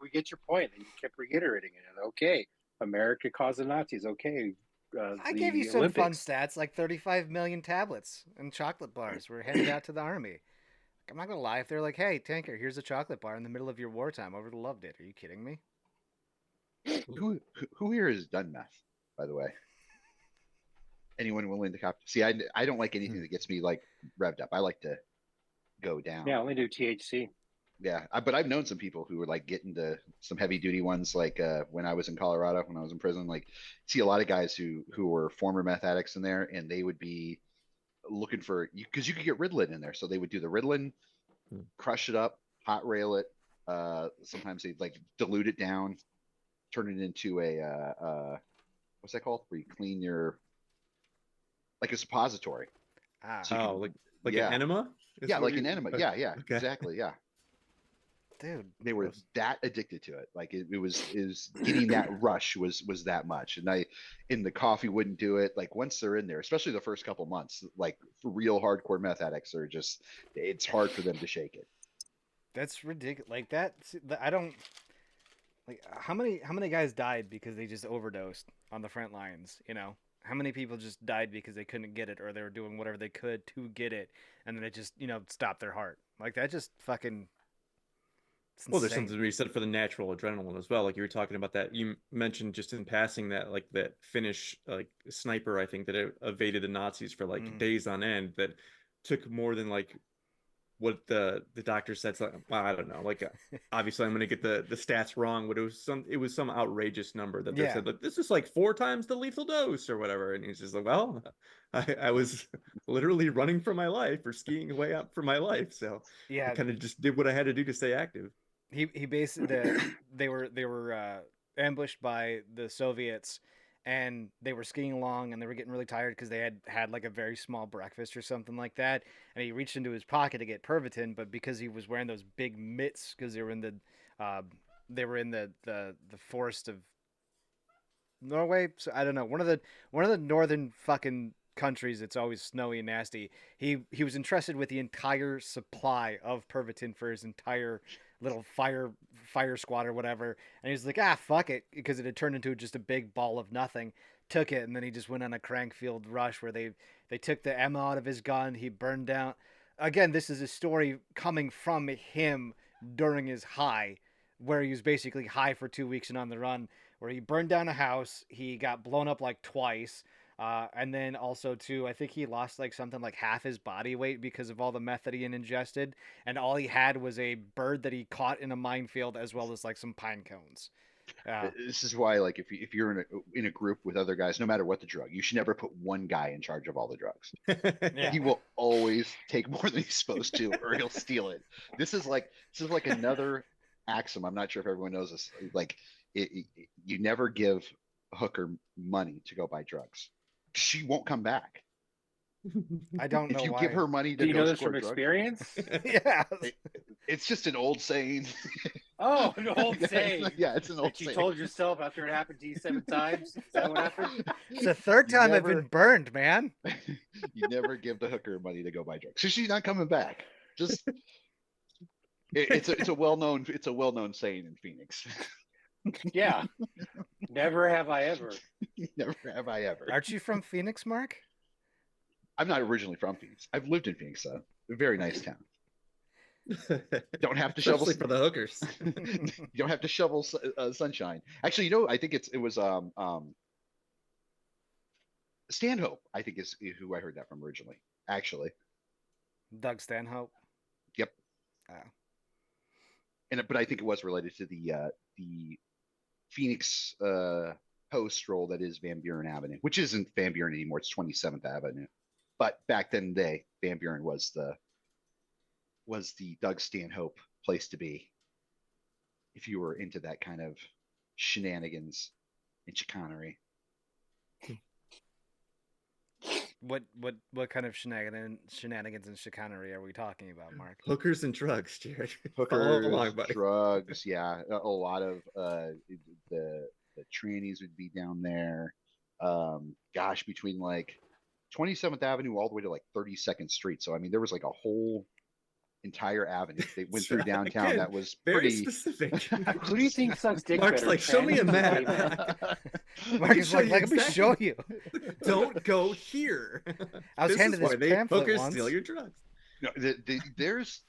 We get your point. And you kept reiterating it. Okay, America caused the Nazis. Okay. I the gave you some fun Olympics. stats, like 35 million tablets and chocolate bars were handed out to the army. I'm not gonna lie. If they're like, "Hey, tanker, here's a chocolate bar in the middle of your wartime," I would have loved it. Are you kidding me? Who here has done meth, by the way? Anyone willing to cop? See, I don't like anything that gets me like revved up. I like to go down. Yeah, only do THC. Yeah, but I've known some people who were like getting to some heavy duty ones. Like when I was in Colorado, when I was in prison, like see a lot of guys who were former meth addicts in there, and they would be looking for you because you could get Ritalin in there. So they would do the Ritalin, crush it up, hot rail it. Sometimes they'd like dilute it down, turn it into a what's that called? Where you clean your like a suppository. Ah, So you Oh, can- like yeah. an enema? Is Yeah, what like you- an enema. okay. Yeah, yeah, Okay. exactly. Yeah. dude. They were Gross. that addicted to it. Like it was getting that rush was that much. And the coffee wouldn't do it. Like once they're in there, especially the first couple months, like for real hardcore meth addicts are just, it's hard for them to shake it. That's ridiculous. Like that. I don't. Like how many guys died because they just overdosed on the front lines? You know, how many people just died because they couldn't get it or they were doing whatever they could to get it, and then it just stopped their heart. Like that just fucking. It's Well, there's insane. something to be said for the natural adrenaline as well. Like you were talking about that. You mentioned just in passing that like that Finnish like sniper, I think that evaded the Nazis for like days on end. That took more than like what the doctor said. So, well, I don't know. Like obviously I'm gonna get the stats wrong, but it was some outrageous number that they Yeah. said like this is like 4 times the lethal dose or whatever. And he's just like, well, I was literally running for my life or skiing away up for my life. So I Yeah, kind of just did what I had to do to stay active. he basically they were ambushed by the Soviets, and they were skiing along, and they were getting really tired because they had like a very small breakfast or something like that, and he reached into his pocket to get Pervitin, but because he was wearing those big mitts because they were in the forest of Norway, so I don't know, one of the northern fucking countries. It's always snowy and nasty. He was entrusted with the entire supply of Pervitin for his entire little fire squad or whatever, and he was like, fuck it, because it had turned into just a big ball of nothing. Took it, and then he just went on a crankfield rush where they took the ammo out of his gun. He burned down. Again, this is a story coming from him during his high, where he was basically high for 2 weeks and on the run, where he burned down a house. He got blown up like twice. And then also too, I think he lost like something like half his body weight because of all the meth that he had ingested, and all he had was a bird that he caught in a minefield, as well as like some pine cones. This is why, like, if you're in a group with other guys, no matter what the drug, you should never put one guy in charge of all the drugs. Yeah. He will always take more than he's supposed to, or he'll steal it. This is like another axiom. I'm not sure if everyone knows this. Like, you never give a hooker money to go buy drugs. She won't come back. I don't know If you why. give her money to Do you go know this score from drugs, experience? Yeah. it's just an old saying. Oh, an old saying. Yeah, it's an old That you saying. told yourself after it happened to you 7 times. Is that what happened? It's the third You time I've never- been burned, man. You never give the hooker money to go buy drugs. So she's not coming back. Just it's a well-known saying in Phoenix. Yeah. Never have I ever. Never have I ever. Aren't you from Phoenix, Mark? I'm not originally from Phoenix. I've lived in Phoenix though. A very nice town. Don't have to shovel Especially for the hookers. you don't have to shovel sunshine. Actually, I think it was Stanhope, I think is who I heard that from originally. Actually. Doug Stanhope. Yep. Oh. But I think it was related to the Phoenix post roll that is Van Buren Avenue, which isn't Van Buren anymore. It's 27th Avenue. But back then, Van Buren was the Doug Stanhope place to be if you were into that kind of shenanigans and chicanery. What kind of shenanigans and chicanery are we talking about, Mark? Hookers and drugs, Jared. Hookers, Follow along, buddy. drugs, yeah. A lot of the trannies would be down there. Gosh, between like 27th Avenue all the way to like 32nd Street. So I mean, there was like a whole entire avenue they went through downtown. Again, That was very pretty specific. Who do you think sucks dick Mark's better? like, show me a trannies or map. gay men? Mark is show like, you let me exactly. show you. Don't go here. I was This handed is this why pamphlet hookers once. steal your drugs. No, there's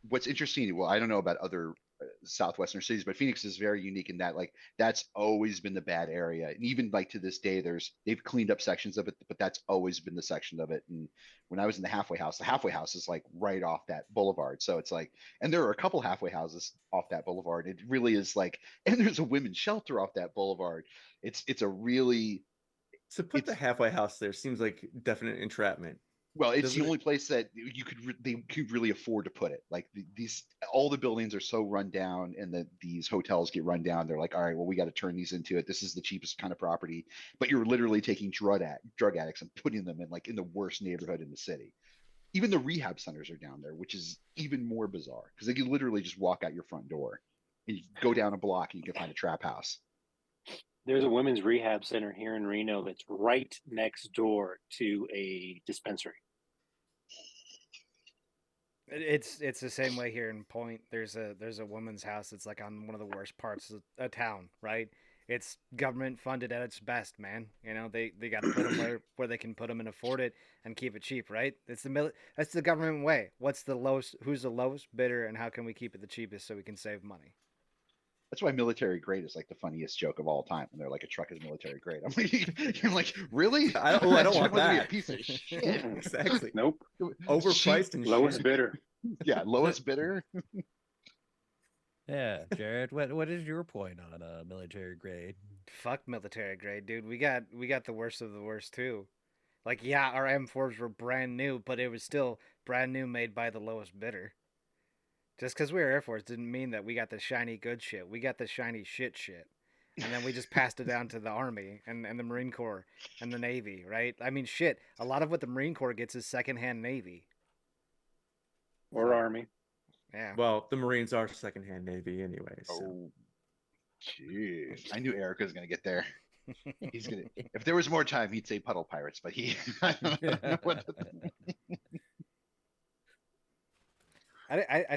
what's interesting. Well, I don't know about other southwestern cities, but Phoenix is very unique in that like that's always been the bad area, and even like to this day, they've cleaned up sections of it, but that's always been the section of it. And when I was in the halfway house is like right off that boulevard, so it's like, and there are a couple halfway houses off that boulevard. It really is like, and there's a women's shelter off that boulevard. It's a really So put the halfway house there seems like definite entrapment. well, it's Doesn't the it- only place that they could really afford to put it. Like these, all the buildings are so run down, and these hotels get run down. They're like, all right, well, we got to turn these into it. This is the cheapest kind of property, but you're literally taking drug addicts and putting them in like in the worst neighborhood in the city. Even the rehab centers are down there, which is even more bizarre because they can literally just walk out your front door and you go down a block and you can find a trap house. There's a women's rehab center here in Reno that's right next door to a dispensary. It's the same way here in Point. There's a woman's house that's like on one of the worst parts of a town, right? It's government funded at its best, man. You know, they got to put them where they can put them and afford it and keep it cheap, right? That's the government way. What's the lowest? Who's the lowest bidder, and how can we keep it the cheapest so we can save money? That's why military grade is like the funniest joke of all time. And they're like, a truck is military grade. I'm like, you're like, really? I don't That want truck must be that. a piece of shit. Exactly. Nope. Overpriced and Lowest shit. bidder. Yeah, lowest bidder. Yeah, Jared, what is your point on military grade? Fuck military grade, dude. We got the worst of the worst too. Like, yeah, our M4s were brand new, but it was still brand new, made by the lowest bidder. Just because we were Air Force didn't mean that we got the shiny good shit. We got the shiny shit. And then we just passed it down to the Army and the Marine Corps and the Navy, right? I mean, shit, a lot of what the Marine Corps gets is secondhand Navy. Or Army. Yeah. Well, the Marines are secondhand Navy anyway. So. Oh, jeez. I knew Eric was going to get there. He's going to, if there was more time, he'd say puddle pirates, but I don't know what I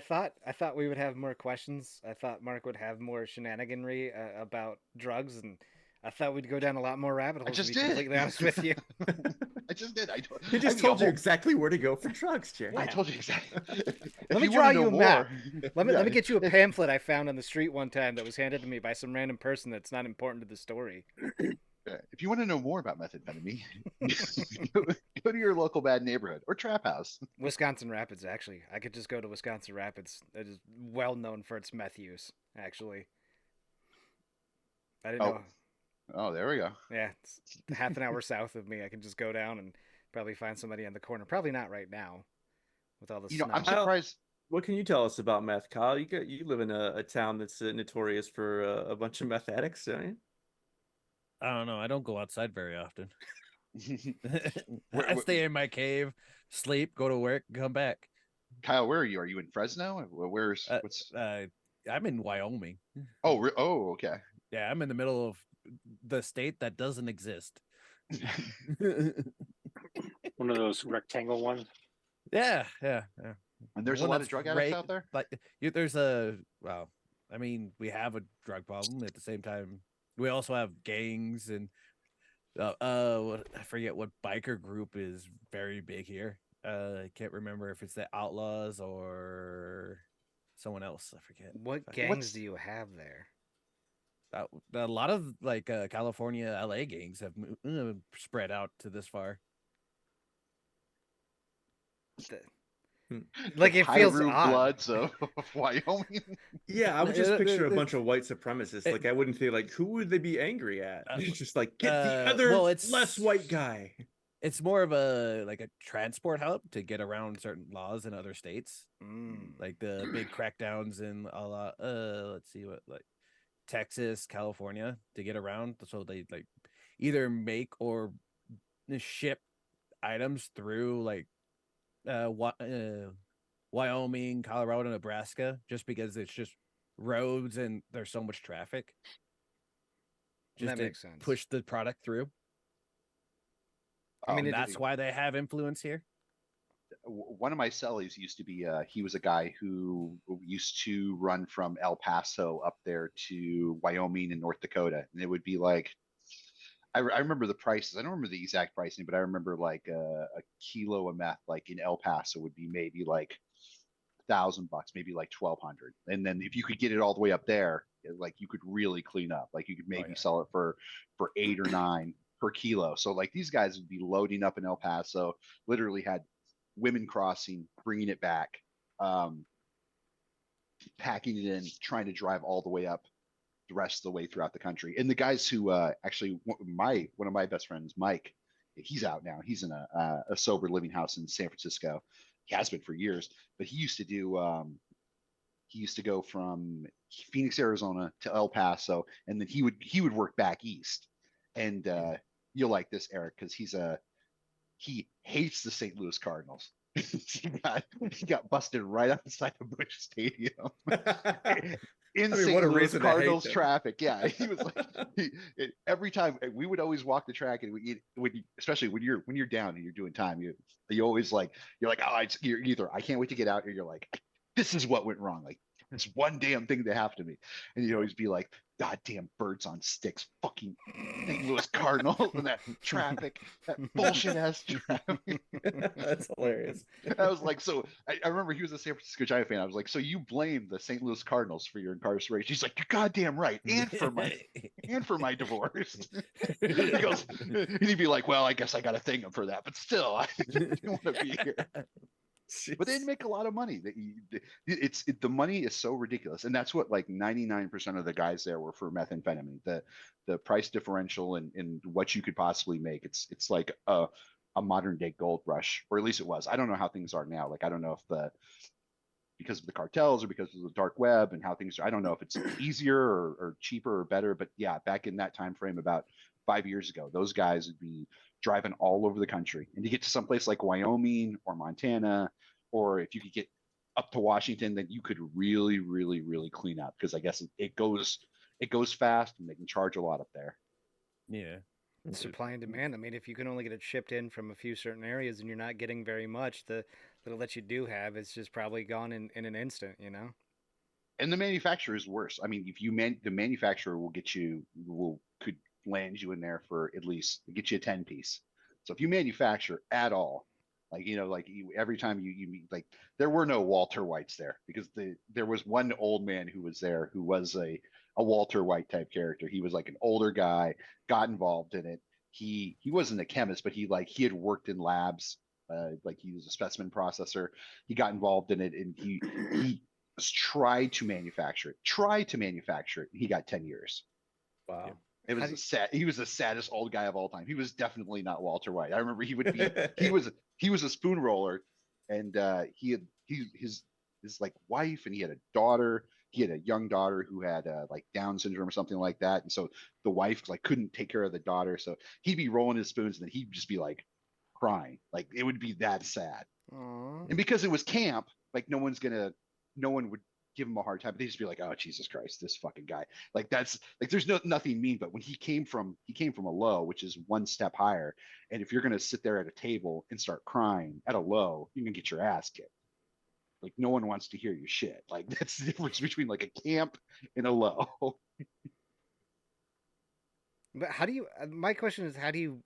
thought we would have more questions. I thought Mark would have more shenaniganry about drugs, and I thought we'd go down a lot more rabbit holes. just to be did. completely honest with you. I just did. He just told you exactly where to go for drugs, Jared. I told you exactly. Let me draw you a map. Let me get you a pamphlet I found on the street one time that was handed to me by some random person that's not important to the story. If you want to know more about methamphetamine, go to your local bad neighborhood or trap house. Wisconsin Rapids, actually. I could just go to Wisconsin Rapids. It is well known for its meth use, actually. I didn't know. Oh, there we go. Yeah, it's half an hour south of me. I can just go down and probably find somebody on the corner. Probably not right now, with all the You know, snow. I'm surprised. What can you tell us about meth, Kyle? You live in a town that's notorious for a bunch of meth addicts, don't you? I don't know. I don't go outside very often. Where- I stay in my cave, sleep, go to work, come back. Kyle, where are you? Are you in Fresno? Where's what's? I'm in Wyoming. Oh, okay. Yeah, I'm in the middle of the state that doesn't exist. One of those rectangle ones. Yeah. And there's a One lot of that's drug addicts right- out there. Like I mean, we have a drug problem at the same time. We also have gangs and I forget what biker group is very big here. I can't remember if it's the Outlaws or someone else. I forget. What gangs do you have there? A lot of like California, LA gangs have spread out to this far. Like The it feels Piru odd. Bloods of Wyoming. Yeah, I would just picture a the- bunch of white supremacists. Like I wouldn't feel like who would they be angry at? It's just like get the well, other it's less white guy. It's more of a transport hub to get around certain laws in other states, like the big crackdowns in a lot. Let's see what like Texas, California to get around. So they like either make or ship items through like Wyoming, Colorado, Nebraska, just because it's just roads and there's so much traffic. Just That to makes sense. push the product through. I mean, That's why they have influence here. One of my cellies used to be he was a guy who used to run from El Paso up there to Wyoming and North Dakota, and it would be like I remember the prices. I don't remember the exact pricing, but I remember like a kilo of meth like in El Paso would be maybe like $1,000, maybe like 1,200, and then if you could get it all the way up there, like you could really clean up. Like you could maybe sell it for 8 or 9 per kilo. So like these guys would be loading up in El Paso, literally had women crossing, bringing it back, packing it in, trying to drive all the way up the rest of the way throughout the country. And the guys who actually, one of my best friends, Mike, he's out now. He's in a sober living house in San Francisco. He has been for years, but he used to do. He used to go from Phoenix, Arizona to El Paso, and then he would work back east. And you'll like this, Eric, because he hates the St. Louis Cardinals. he got busted right outside of Busch Stadium in I mean, St. what a Louis reason to hate Cardinals them. traffic. Yeah, he was like every time we would always walk the track, and especially when you're down and you're doing time, you always like you're like you're either I can't wait to get out, or you're like this is what went wrong. Like it's one damn thing that happened to me, and you'd always be like, goddamn birds on sticks, fucking St. Louis Cardinals, and that traffic, that bullshit ass traffic. That's hilarious. I was like, so I remember he was a San Francisco Giant fan. I was like, so you blame the St. Louis Cardinals for your incarceration? He's like, you're goddamn right, and for my divorce. He goes, and he'd be like, well, I guess I got to thank him for that, but still, I didn't want to be here. But they make a lot of money. The money is so ridiculous, and that's what like 99% of the guys there were for methamphetamine. The price differential and what you could possibly make. It's like a modern day gold rush, or at least it was. I don't know how things are now. Like I don't know if because of the cartels or because of the dark web and how things are. I don't know if it's easier or cheaper or better. But yeah, back in that time frame, about 5 years ago, those guys would be driving all over the country, and you get to someplace like Wyoming or Montana, or if you could get up to Washington, then you could really, really, really clean up, because I guess it goes fast and they can charge a lot up there. Yeah. Supply and demand. I mean, if you can only get it shipped in from a few certain areas and you're not getting very much, the little that you do have, it's just probably gone in an instant, you know? And the manufacturer is worse. I mean, if the manufacturer could land you in there for at least get you a 10 piece. So if you manufacture at all, like every time you meet, like there were no Walter Whites there, because there was one old man who was there who was a Walter White type character. He was like an older guy, got involved in it. He wasn't a chemist, but he had worked in labs, like he was a specimen processor. He got involved in it, and he tried to manufacture it. He got 10 years. Wow. It was he was the saddest old guy of all time. He was definitely not Walter White. I remember he was a spoon roller, and he had his like wife, and he had a daughter. He had a young daughter who had like Down syndrome or something like that, and so the wife like couldn't take care of the daughter, so he'd be rolling his spoons, and then he'd just be like crying. Like it would be that sad. Aww. And because it was camp, like no one would give him a hard time, but they just be like, oh Jesus Christ, this fucking guy. Like that's like there's nothing mean, but when he came from a low, which is one step higher, and if you're gonna sit there at a table and start crying at a low, you're gonna get your ass kicked. Like no one wants to hear your shit. Like that's the difference between like a camp and a low. But how do you? My question is, how do you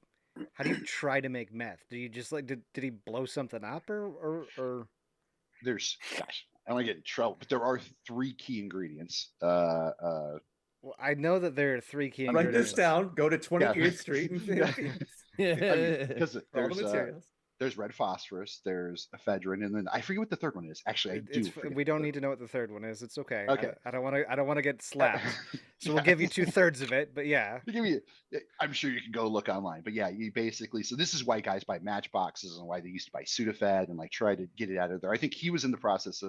try to make meth? Do you just like did he blow something up or? There's gosh, I don't want to get in trouble, but there are 3 key ingredients. Well, I know that there are 3 key Write ingredients. this down. Go to 28th Street and Yeah. I mean, because all the materials. there's red phosphorus, there's ephedrine, and then I forget what the third one is. Actually, I do forget. We the don't third need to know what the third one is. It's okay. Okay. I don't want to. I don't want to get slapped. So we'll Yeah. give you 2/3 of it. But yeah. To give you, I'm sure you can go look online, but yeah, you basically. So this is why guys buy matchboxes and why they used to buy Sudafed and like try to get it out of there. I think he was in the process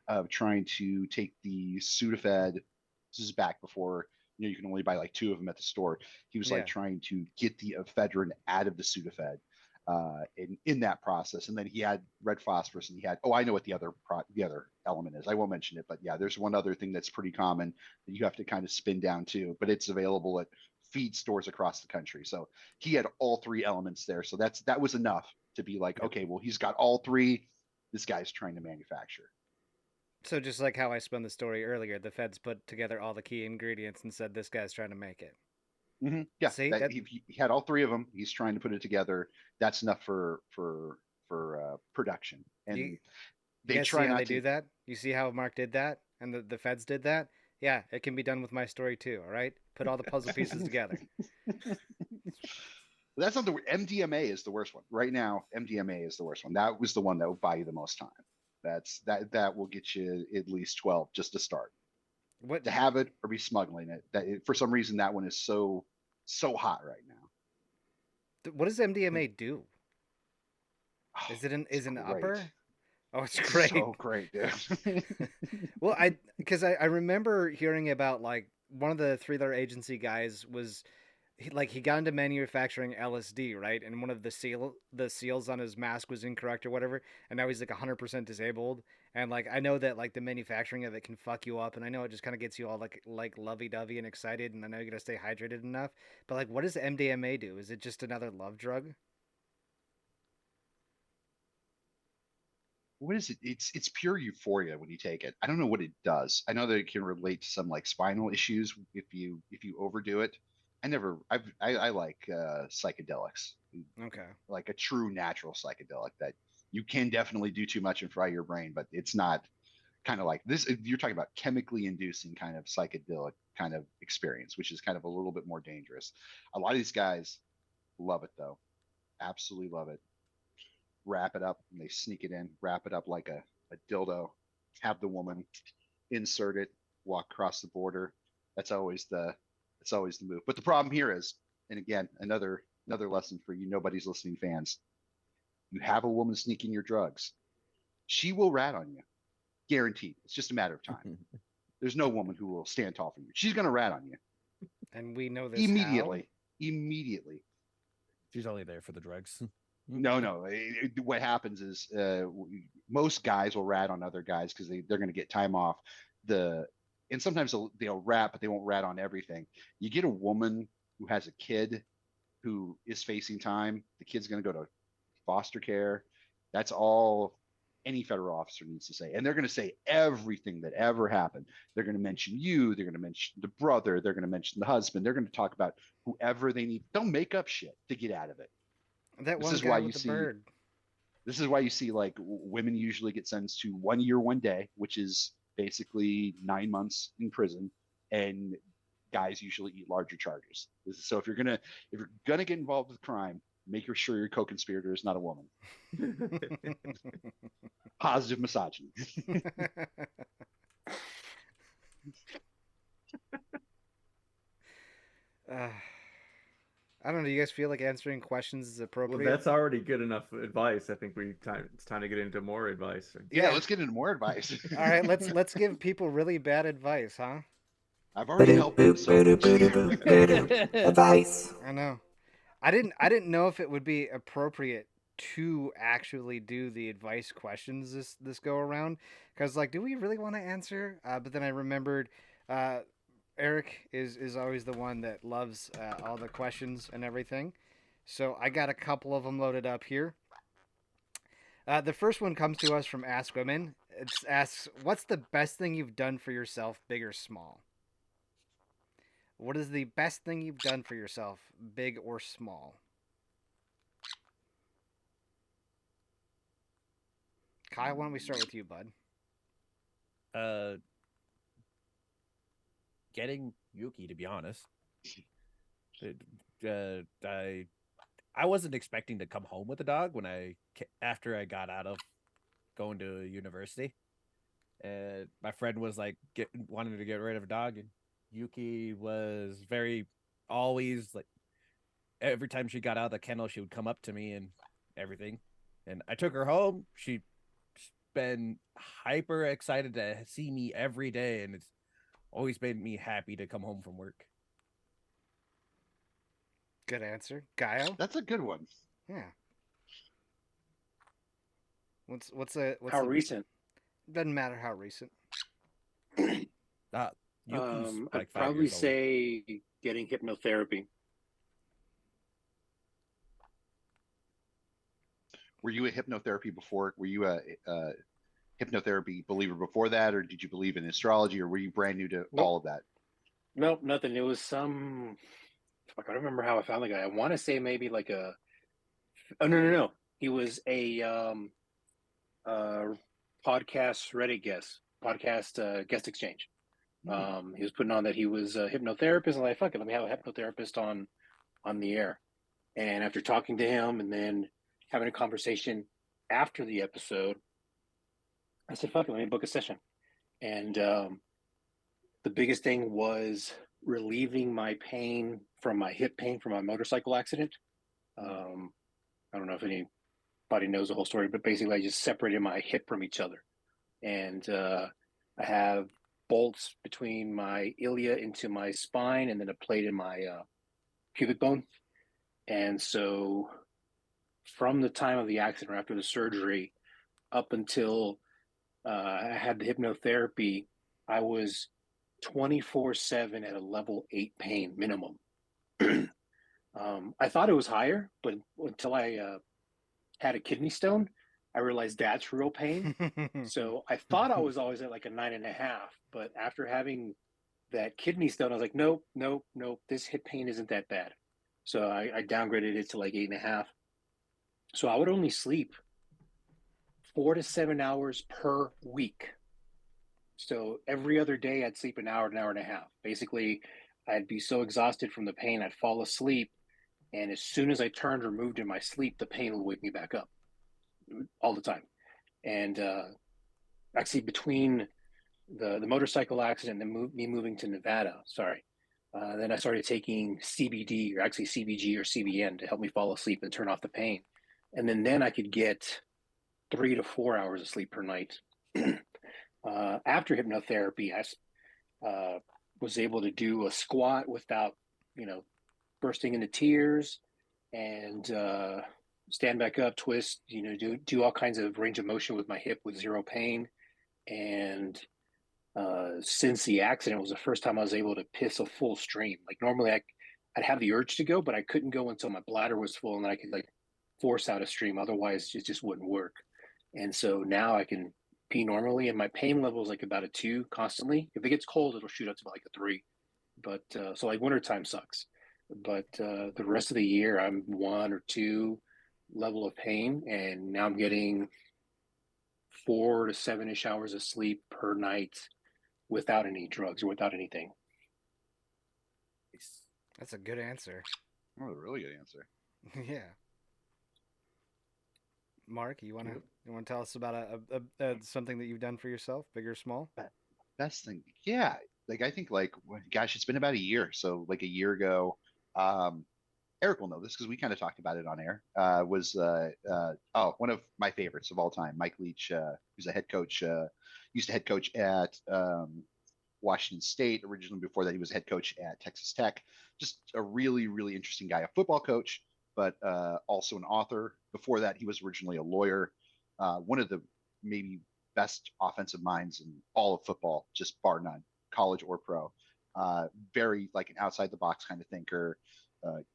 of trying to take the Sudafed. This is back before you can only buy like 2 of them at the store. He was like Yeah. trying to get the ephedrine out of the Sudafed. In that process, and then he had red phosphorus, and he had I know what the other element is. I won't mention it, but yeah, there's one other thing that's pretty common that you have to kind of spin down too, but it's available at feed stores across the country. So he had all 3 elements there, so that was enough to be like, okay, well he's got all 3. This guy's trying to manufacture. So just like how I spun the story earlier, the feds put together all the key ingredients and said this guy's trying to make it. Yeah, See, that he had all 3 of them. He's trying to put it together. That's enough for production. And you they guys try see how not they to do that? You see how Mark did that, and the feds did that. Yeah, it can be done with my story too. All right, put all the puzzle pieces together. That's not the MDMA is the worst one right now. MDMA is the worst one. That was the one that would buy you the most time. That will get you at least 12 just to start. What To have it or be smuggling it. For some reason that one is so hot right now. what does MDMA do? Oh, Is it an it's great. upper? Oh, it's It's great. so great, dude. Well, because I remember hearing about like one of the 3-letter agency guys was he got into manufacturing LSD, right? And one of the seals on his mask was incorrect or whatever, and now he's like 100% disabled. And like I know that like the manufacturing of it can fuck you up, and I know it just kind of gets you all like lovey-dovey and excited, and I know you gotta stay hydrated enough. But like, what does MDMA do? Is it just another love drug? What is it? It's pure euphoria when you take it. I don't know what it does. I know that it can relate to some like spinal issues if you overdo it. I like psychedelics, Okay. like a true natural psychedelic that you can definitely do too much and fry your brain, but it's not kind of like this. You're talking about chemically inducing kind of psychedelic kind of experience, which is kind of a little bit more dangerous. A lot of these guys love it though, absolutely love it. Wrap it up and they sneak it in, wrap it up like a dildo, have the woman insert it, walk across the border. That's always the move. But the problem here is, and again, another lesson for you nobody's listening fans. You have a woman sneaking your drugs. She will rat on you. Guaranteed. It's just a matter of time. There's no woman who will stand tall for you. She's gonna rat on you. And we know this Immediately. Immediately. She's only there for the drugs. No. What happens is most guys will rat on other guys because they're going to get time off. And sometimes they'll rat, but they won't rat on everything. You get a woman who has a kid who is facing time. The kid's going to go to foster care. That's all any federal officer needs to say. And they're going to say everything that ever happened. They're going to mention you. They're going to mention the brother. They're going to mention the husband. They're going to talk about whoever they need. They'll make up shit to get out of it. That This one is guy why with you the see bird. this is why you see like women usually get sentenced to 1 year, 1 day, which is basically 9 months in prison, and guys usually eat larger charges. So if you're gonna get involved with crime, make sure your co-conspirator is not a woman. Positive misogyny. I don't know. Do you guys feel like answering questions is Well, appropriate? that's already good enough advice. I think it's time to get into more advice. Yeah, let's get into more advice. All right, let's give people really bad advice, huh? I've already helped them so much. Advice. I know. I didn't know if it would be appropriate to actually do the advice questions this go around, because like, do we really want to answer? But then I remembered, Eric is always the one that loves all the questions and everything, so I got a couple of them loaded up here. The first one comes to us from Ask Women. It asks, "What's the best thing you've done for yourself, big or small?" What is the best thing you've done for yourself, big or small? Kyle, why don't we start with you, bud? Getting Yuki, to be honest. I I wasn't expecting to come home with a dog after I got out of going to university. And my friend was like wanting to get rid of a dog, and Yuki was always like every time she got out of the kennel, she would come up to me and everything. And I took her home. She's been hyper excited to see me every day, and it's always made me happy to come home from work. Good answer. Gallo? That's a good one. Yeah. What's How recent? Doesn't matter how recent. Yuki's I'd like 5 probably years old. say getting hypnotherapy. Were you a hypnotherapy before? Were you a hypnotherapy believer before that, or did you believe in astrology, or were you brand new to all of that? Nope, nothing. It was some. Fuck, I don't remember how I found the guy. I want to say maybe like a. Oh no. He was a podcast Reddit guest, guest exchange. He was putting on that he was a hypnotherapist, and like, fuck it, let me have a hypnotherapist on the air. And after talking to him, and then having a conversation after the episode, I said, fuck it, let me book a session. And the biggest thing was relieving my pain from my hip pain from my motorcycle accident. I don't know if anybody knows the whole story, but basically I just separated my hip from each other. And I have bolts between my ilia into my spine, and then a plate in my pubic bone. And so from the time of the accident or after the surgery up until I had the hypnotherapy, I was 24/7 at a level 8 pain minimum. I thought it was higher, but until I had a kidney stone, I realized that's real pain. So I thought I was always at like a 9.5, but after having that kidney stone, I was like, nope. This hip pain isn't that bad. So I downgraded it to like 8.5. So I would only sleep 4 to 7 hours per week. So every other day I'd sleep an hour and a half. Basically, I'd be so exhausted from the pain, I'd fall asleep. And as soon as I turned or moved in my sleep, the pain would wake me back up all the time. And actually, between the motorcycle accident and me moving to Nevada, then I started taking CBD, or actually CBG or CBN, to help me fall asleep and turn off the pain. And then I could get 3 to 4 hours of sleep per night. After hypnotherapy, I was able to do a squat without, bursting into tears, and stand back up, twist, do all kinds of range of motion with my hip with zero pain. And since the accident, was the first time I was able to piss a full stream. Like normally I'd have the urge to go, but I couldn't go until my bladder was full, and then I could like force out a stream. Otherwise it just wouldn't work. And so now I can pee normally, and my pain level is like about a 2 constantly. If it gets cold, it'll shoot up to about like a 3. But so like wintertime sucks. But the rest of the year, I'm 1 or 2 level of pain, and now I'm getting 4 to 7-ish hours of sleep per night without any drugs or without anything. That's a good answer. Oh, a really good answer. Yeah. Mark, you want to tell us about something that you've done for yourself, big or small? Best thing, yeah. Like I think, gosh, it's been about a year. So like a year ago, Eric will know this because we kind of talked about it on air. Was one of my favorites of all time, Mike Leach, who's a head coach, used to head coach at Washington State. Originally, before that, he was head coach at Texas Tech. Just a really, really interesting guy, a football coach, but also an author. Before that, he was originally a lawyer. One of the maybe best offensive minds in all of football, just bar none, college or pro. Very like an outside the box kind of thinker.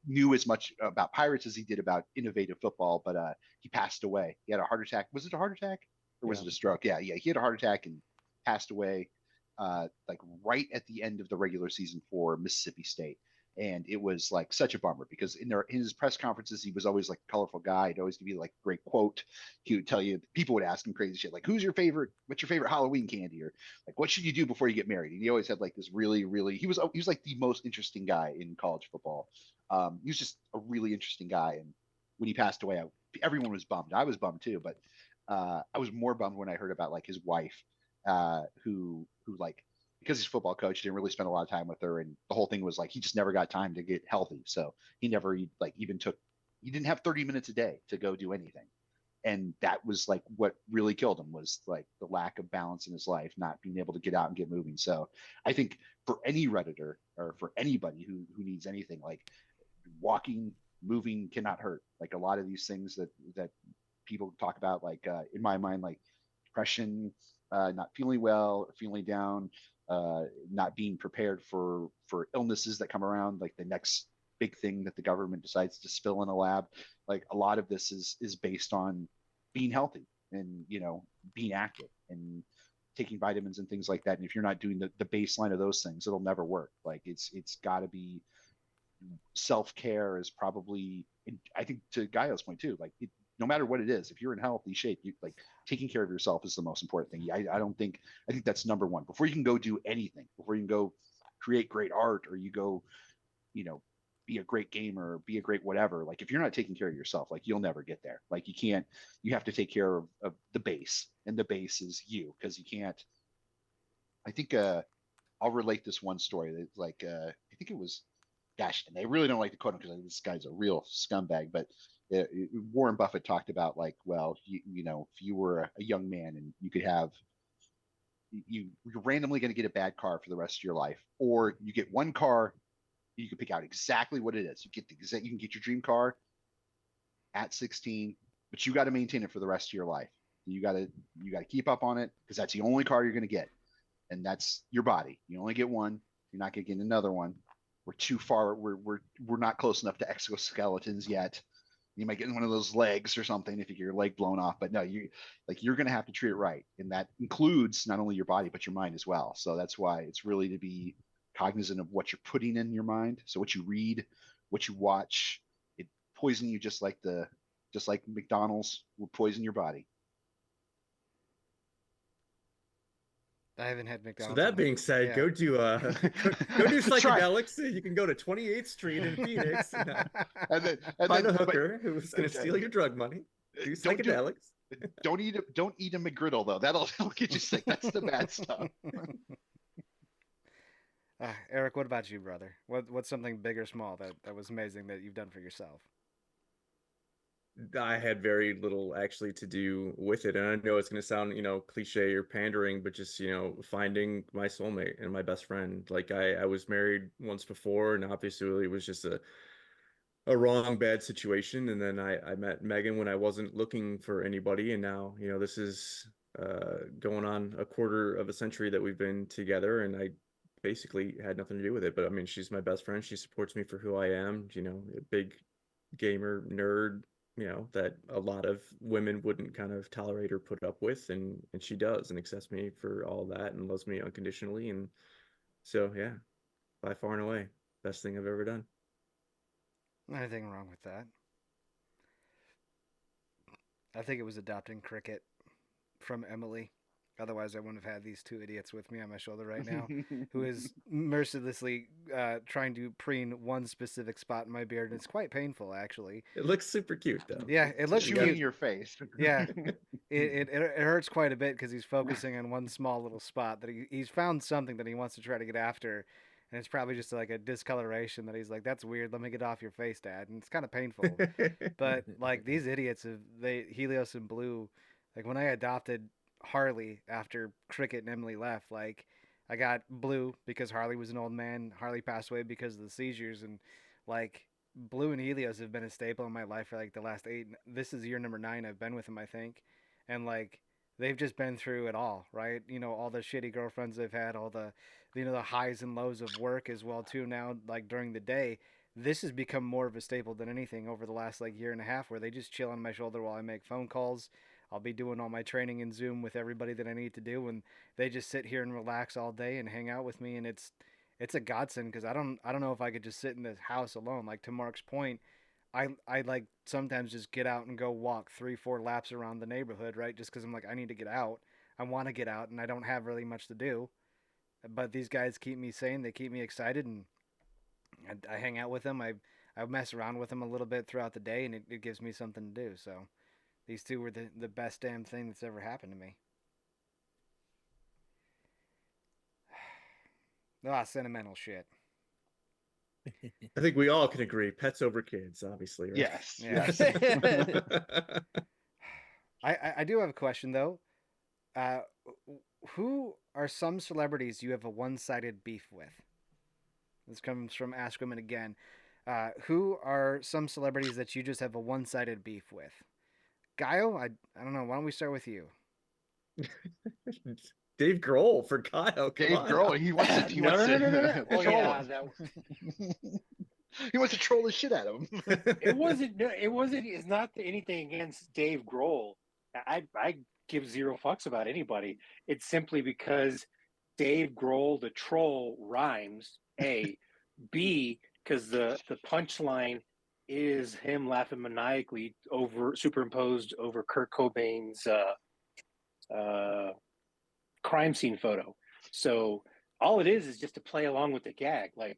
Knew as much about Pirates as he did about innovative football, but he passed away. He had a heart attack. Was it a heart attack or was it a stroke? Yeah. He had a heart attack and passed away like right at the end of the regular season for Mississippi State. And it was like such a bummer because in his press conferences, he was always like a colorful guy. He'd always give you like a great quote. He would tell you, people would ask him crazy shit like, what's your favorite Halloween candy? Or like, what should you do before you get married? And he always had like this really, really, he was like the most interesting guy in college football. He was just a really interesting guy. And when he passed away, everyone was bummed. I was bummed too, but I was more bummed when I heard about like his wife, who like because he's a football coach, didn't really spend a lot of time with her, and the whole thing was like he just never got time to get healthy, so he never like even took he didn't have 30 minutes a day to go do anything, and that was like what really killed him was like the lack of balance in his life, not being able to get out and get moving. So I think for any redditor or for anybody who needs anything, like walking, moving cannot hurt. Like a lot of these things that people talk about, like in my mind, like depression, not feeling well, or feeling down, not being prepared for illnesses that come around, like the next big thing that the government decides to spill in a lab. Like a lot of this is based on being healthy and being active and taking vitamins and things like that. And if you're not doing the baseline of those things, it'll never work. Like it's got to be self-care is probably, I think to Gallo's point too, like no matter what it is, if you're in healthy shape, you like taking care of yourself is the most important thing. I don't think, I think that's number one before you can go do anything, before you can go create great art or you go, be a great gamer or be a great whatever. Like if you're not taking care of yourself, like you'll never get there. Like you can't, you have to take care of the base, and the base is you, because you can't. I think I'll relate this one story that like I think it was, gosh, and I really don't like to quote him because this guy's a real scumbag, but Warren Buffett talked about like, well, if you were a young man and you could have, you're randomly going to get a bad car for the rest of your life, or you get one car, you can pick out exactly what it is. You can get your dream car at 16, but you got to maintain it for the rest of your life. You got to keep up on it because that's the only car you're going to get, and that's your body. You only get one. You're not going to get another one. We're too far. We're not close enough to exoskeletons yet. You might get one of those legs or something if you get your leg blown off. But no, you're going to have to treat it right, and that includes not only your body but your mind as well. So that's why it's really to be cognizant of what you're putting in your mind. So what you read, what you watch, it poison you just like McDonald's will poison your body. I haven't had So McDonald's. that being said, Yeah. go do psychedelics. You can go to 28th Street in Phoenix and find a hooker who's going to steal your drug money. Do psychedelics. Don't eat a McGriddle though. That'll get you sick. That's the bad stuff. Eric, what about you, brother? What's something big or small that was amazing that you've done for yourself? I had very little actually to do with it. And I know it's going to sound, cliche or pandering, but just, finding my soulmate and my best friend. Like I was married once before, and obviously it was just a wrong, bad situation. And then I met Megan when I wasn't looking for anybody. And now, this is going on a quarter of a century that we've been together, and I basically had nothing to do with it. But I mean, she's my best friend. She supports me for who I am, a big gamer nerd, that a lot of women wouldn't kind of tolerate or put up with, and she does, and accepts me for all that and loves me unconditionally. And so yeah, by far and away, best thing I've ever done. Nothing wrong with that. I think it was adopting Cricket from Emily. Otherwise, I wouldn't have had these two idiots with me on my shoulder right now, who is mercilessly trying to preen one specific spot in my beard, and it's quite painful, actually. It looks super cute, though. Yeah, it looks Chewing cute. your face. Yeah, it hurts quite a bit because he's focusing on one small little spot that he's found something that he wants to try to get after, and it's probably just like a discoloration that he's like, "That's weird. Let me get off your face, Dad." And it's kind of painful. But like these idiots, Helios and Blue, like when I adopted Harley after Cricket and Emily left, like I got Blue because Harley was an old man. Harley passed away because of the seizures, and like Blue and Helios have been a staple in my life for like the last 8. This is year number 9 I've been with him, I think, and like they've just been through it all, right? All the shitty girlfriends they've had, all the the highs and lows of work as well too. Now, like during the day, this has become more of a staple than anything over the last like year and a half, where they just chill on my shoulder while I make phone calls. I'll be doing all my training in Zoom with everybody that I need to do, and they just sit here and relax all day and hang out with me, and it's a godsend because I don't know if I could just sit in this house alone. Like to Mark's point, I like sometimes just get out and go walk 3-4 laps around the neighborhood, right? Just because I'm like I need to get out. I want to get out, and I don't have really much to do. But these guys keep me sane. They keep me excited, and I hang out with them. I mess around with them a little bit throughout the day, and it gives me something to do. So these two were the best damn thing that's ever happened to me. Sentimental shit. I think we all can agree, pets over kids, obviously, right? Yes. Yeah. Yes. I do have a question though. Uh, who are some celebrities you have a one-sided beef with? This comes from Ask Women again. Who are some celebrities that you just have a one-sided beef with? Gallo, I don't know. Why don't we start with you? Dave Grohl for Kyle. Come Dave on Grohl, out. he wants to. He No, wants no, to no, no, no, no. Oh troll yeah, him. that He wants to troll the shit out of him. it wasn't. No, it wasn't. It's not anything against Dave Grohl. I give zero fucks about anybody. It's simply because Dave Grohl, the troll, rhymes. A, B, because the punchline is him laughing maniacally superimposed over Kurt Cobain's uh, crime scene photo. So all it is just to play along with the gag. Like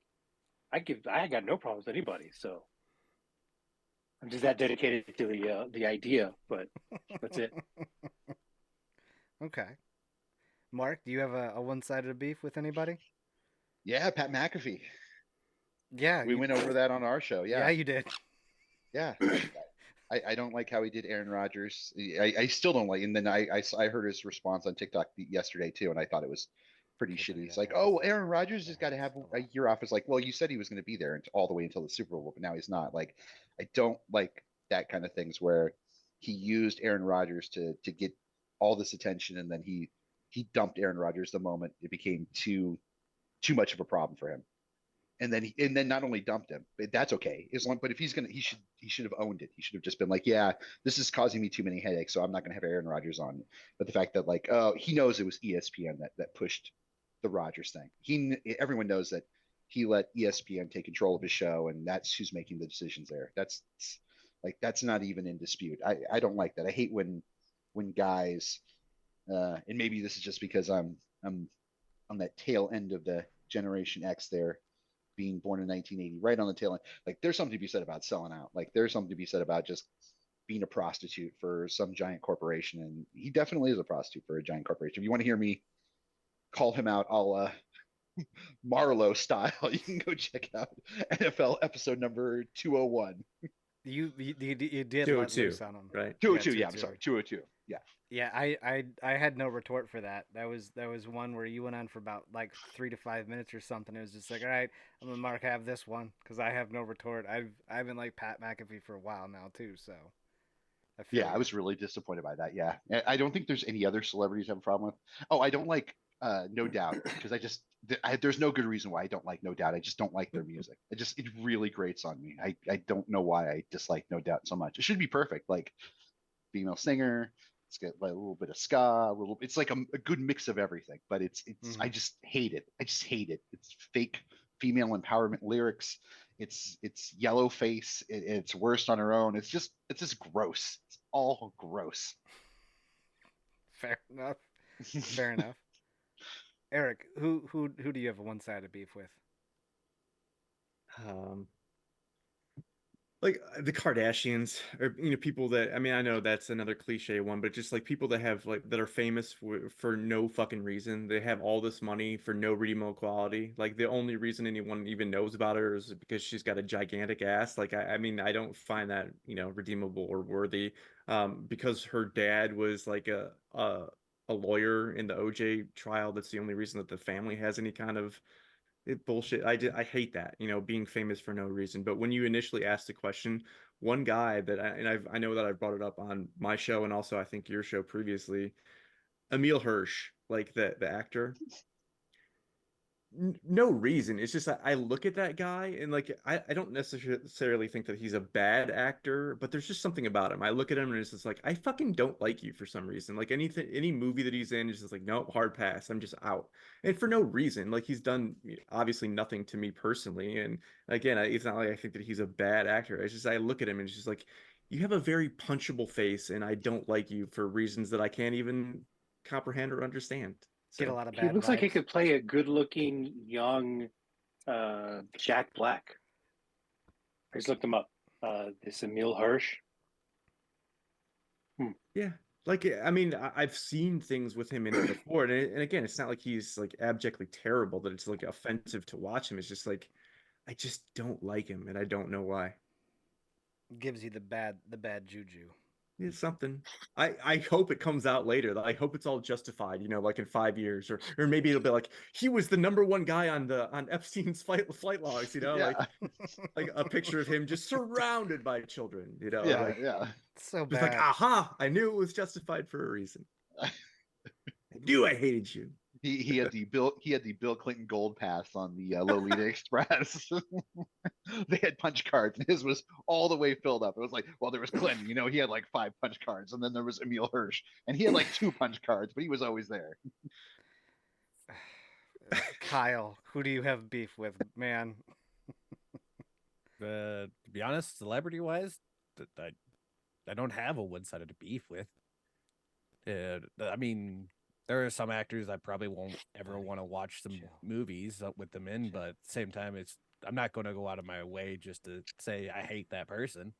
I got no problems with anybody. So I'm just that dedicated to the idea. But that's it. Okay. Mark, do you have a one-sided beef with anybody? Yeah, Pat McAfee. Yeah, We went over that on our show. Yeah, Yeah, you did. yeah. I don't like how he did Aaron Rodgers. I still don't like. And then I heard his response on TikTok yesterday too, and I thought it was pretty shitty. It's like, oh, Aaron Rodgers has got to have a year off. It's like, well, you said he was going to be there all the way until the Super Bowl, but now he's not. Like, I don't like that kind of things where he used Aaron Rodgers to get all this attention, and then he dumped Aaron Rodgers the moment it became too much of a problem for him. And then not only dumped him, but that's okay. But if he's gonna, he should have owned it. He should have just been like, yeah, this is causing me too many headaches, so I'm not gonna have Aaron Rodgers on. But the fact that like, oh, he knows it was ESPN that pushed the Rodgers thing. Everyone knows that he let ESPN take control of his show, and that's who's making the decisions there. That's not even in dispute. I don't like that. I hate when guys, and maybe this is just because I'm on that tail end of the Generation X there, being born in 1980, right on the tail end. Like, there's something to be said about selling out. Like, there's something to be said about just being a prostitute for some giant corporation. And he definitely is a prostitute for a giant corporation. If you want to hear me call him out, I'll Marlowe style. You can go check out NFL episode number 201. You did let 202, loose on him, right? 202, yeah, I'm sorry, 202. Yeah. Yeah, I had no retort for that. That was one where you went on for about like 3 to 5 minutes or something. It was just like, all right, I'm gonna Mark have this one because I have no retort. I've been like Pat McAfee for a while now too, so I feel Yeah, I you. was really disappointed by that. Yeah. I don't think there's any other celebrities I have a problem with. Oh, I don't like No Doubt because there's no good reason why I don't like No Doubt. I just don't like their music. It really grates on me. I don't know why I dislike No Doubt so much. It should be perfect, like female singer. It's got like a little bit of ska, it's like a good mix of everything, but I just hate it. I just hate it. It's fake female empowerment lyrics. It's yellow face. It's worst on her own. It's just gross. It's all gross. Fair enough. Fair enough. Eric, who do you have a one-sided beef with? Um, like the Kardashians, or people that, I mean, I know that's another cliche one, but just like people that have like that are famous for no fucking reason. They have all this money for no redeemable quality. Like the only reason anyone even knows about her is because she's got a gigantic ass. Like I mean, I don't find that redeemable or worthy. Because her dad was like a lawyer in the OJ trial. That's the only reason that the family has any kind of bullshit. I hate that, being famous for no reason. But when you initially asked the question, one guy that I know that I brought it up on my show and also I think your show previously, Emil Hirsch, like the actor, no reason. It's just I look at that guy and like I don't necessarily think that he's a bad actor, but there's just something about him. I look at him and it's just like I fucking don't like you for some reason. Like any movie that he's in is just like nope, hard pass. I'm just out. And for no reason. Like he's done obviously nothing to me personally. And again, it's not like I think that he's a bad actor. It's just I look at him and it's just like you have a very punchable face and I don't like you for reasons that I can't even comprehend or understand. Get a So lot of He bad looks like he vibes. could play a good-looking young Jack Black. I just looked him up. This Emil Hirsch. Yeah. Like, I mean, I've seen things with him in it before, and again, it's not like he's like abjectly terrible that it's like offensive to watch him. It's just like I just don't like him, and I don't know why. Gives you the bad juju. It's something. I hope it comes out later. I hope it's all justified, you know, like in 5 years, or maybe it'll be like he was the #1 guy on Epstein's flight logs, you know, Yeah, like a picture of him just surrounded by children, you know, yeah, like yeah. So just like, bad. aha, I knew it was justified for a reason. I knew I hated you. He had the Bill Clinton gold pass on the Lolita Express. They had punch cards, and his was all the way filled up. It was like, well, there was Clinton, you know, he had like 5 punch cards, and then there was Emil Hirsch, and he had like 2 punch cards, but he was always there. Kyle, who do you have beef with, man? To be honest, celebrity wise, I don't have a one sided beef with. I mean, there are some actors I probably won't ever want to watch some movies with them in, but at the same time, I'm not going to go out of my way just to say I hate that person.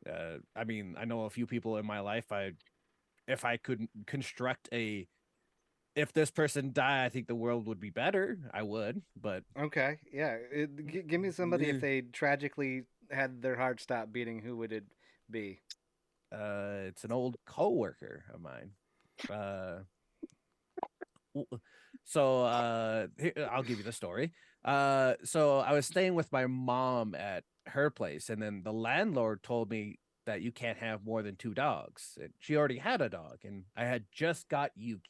I mean, I know a few people in my life. If I could construct if this person died, I think the world would be better. I would, but Okay, yeah. Give me somebody if Yeah. they tragically had their heart stop beating. Who would it be? it's an old coworker of mine. Uh, I'll give you the story. So I was staying with my mom at her place, and then the landlord told me that you can't have more than 2 dogs. And she already had a dog, and I had just got Yuki.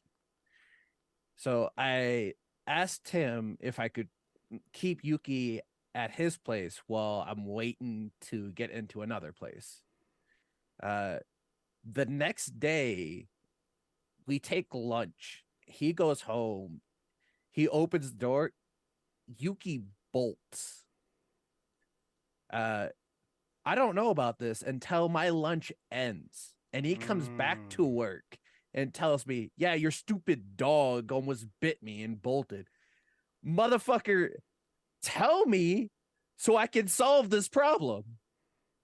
So I asked him if I could keep Yuki at his place while I'm waiting to get into another place. Uh, the next day, we take lunch. He goes home. He opens the door. Yuki bolts. Uh, I don't know about this until my lunch ends, and he comes back to work and tells me, "Yeah, your stupid dog almost bit me and bolted." Motherfucker, tell me so I can solve this problem.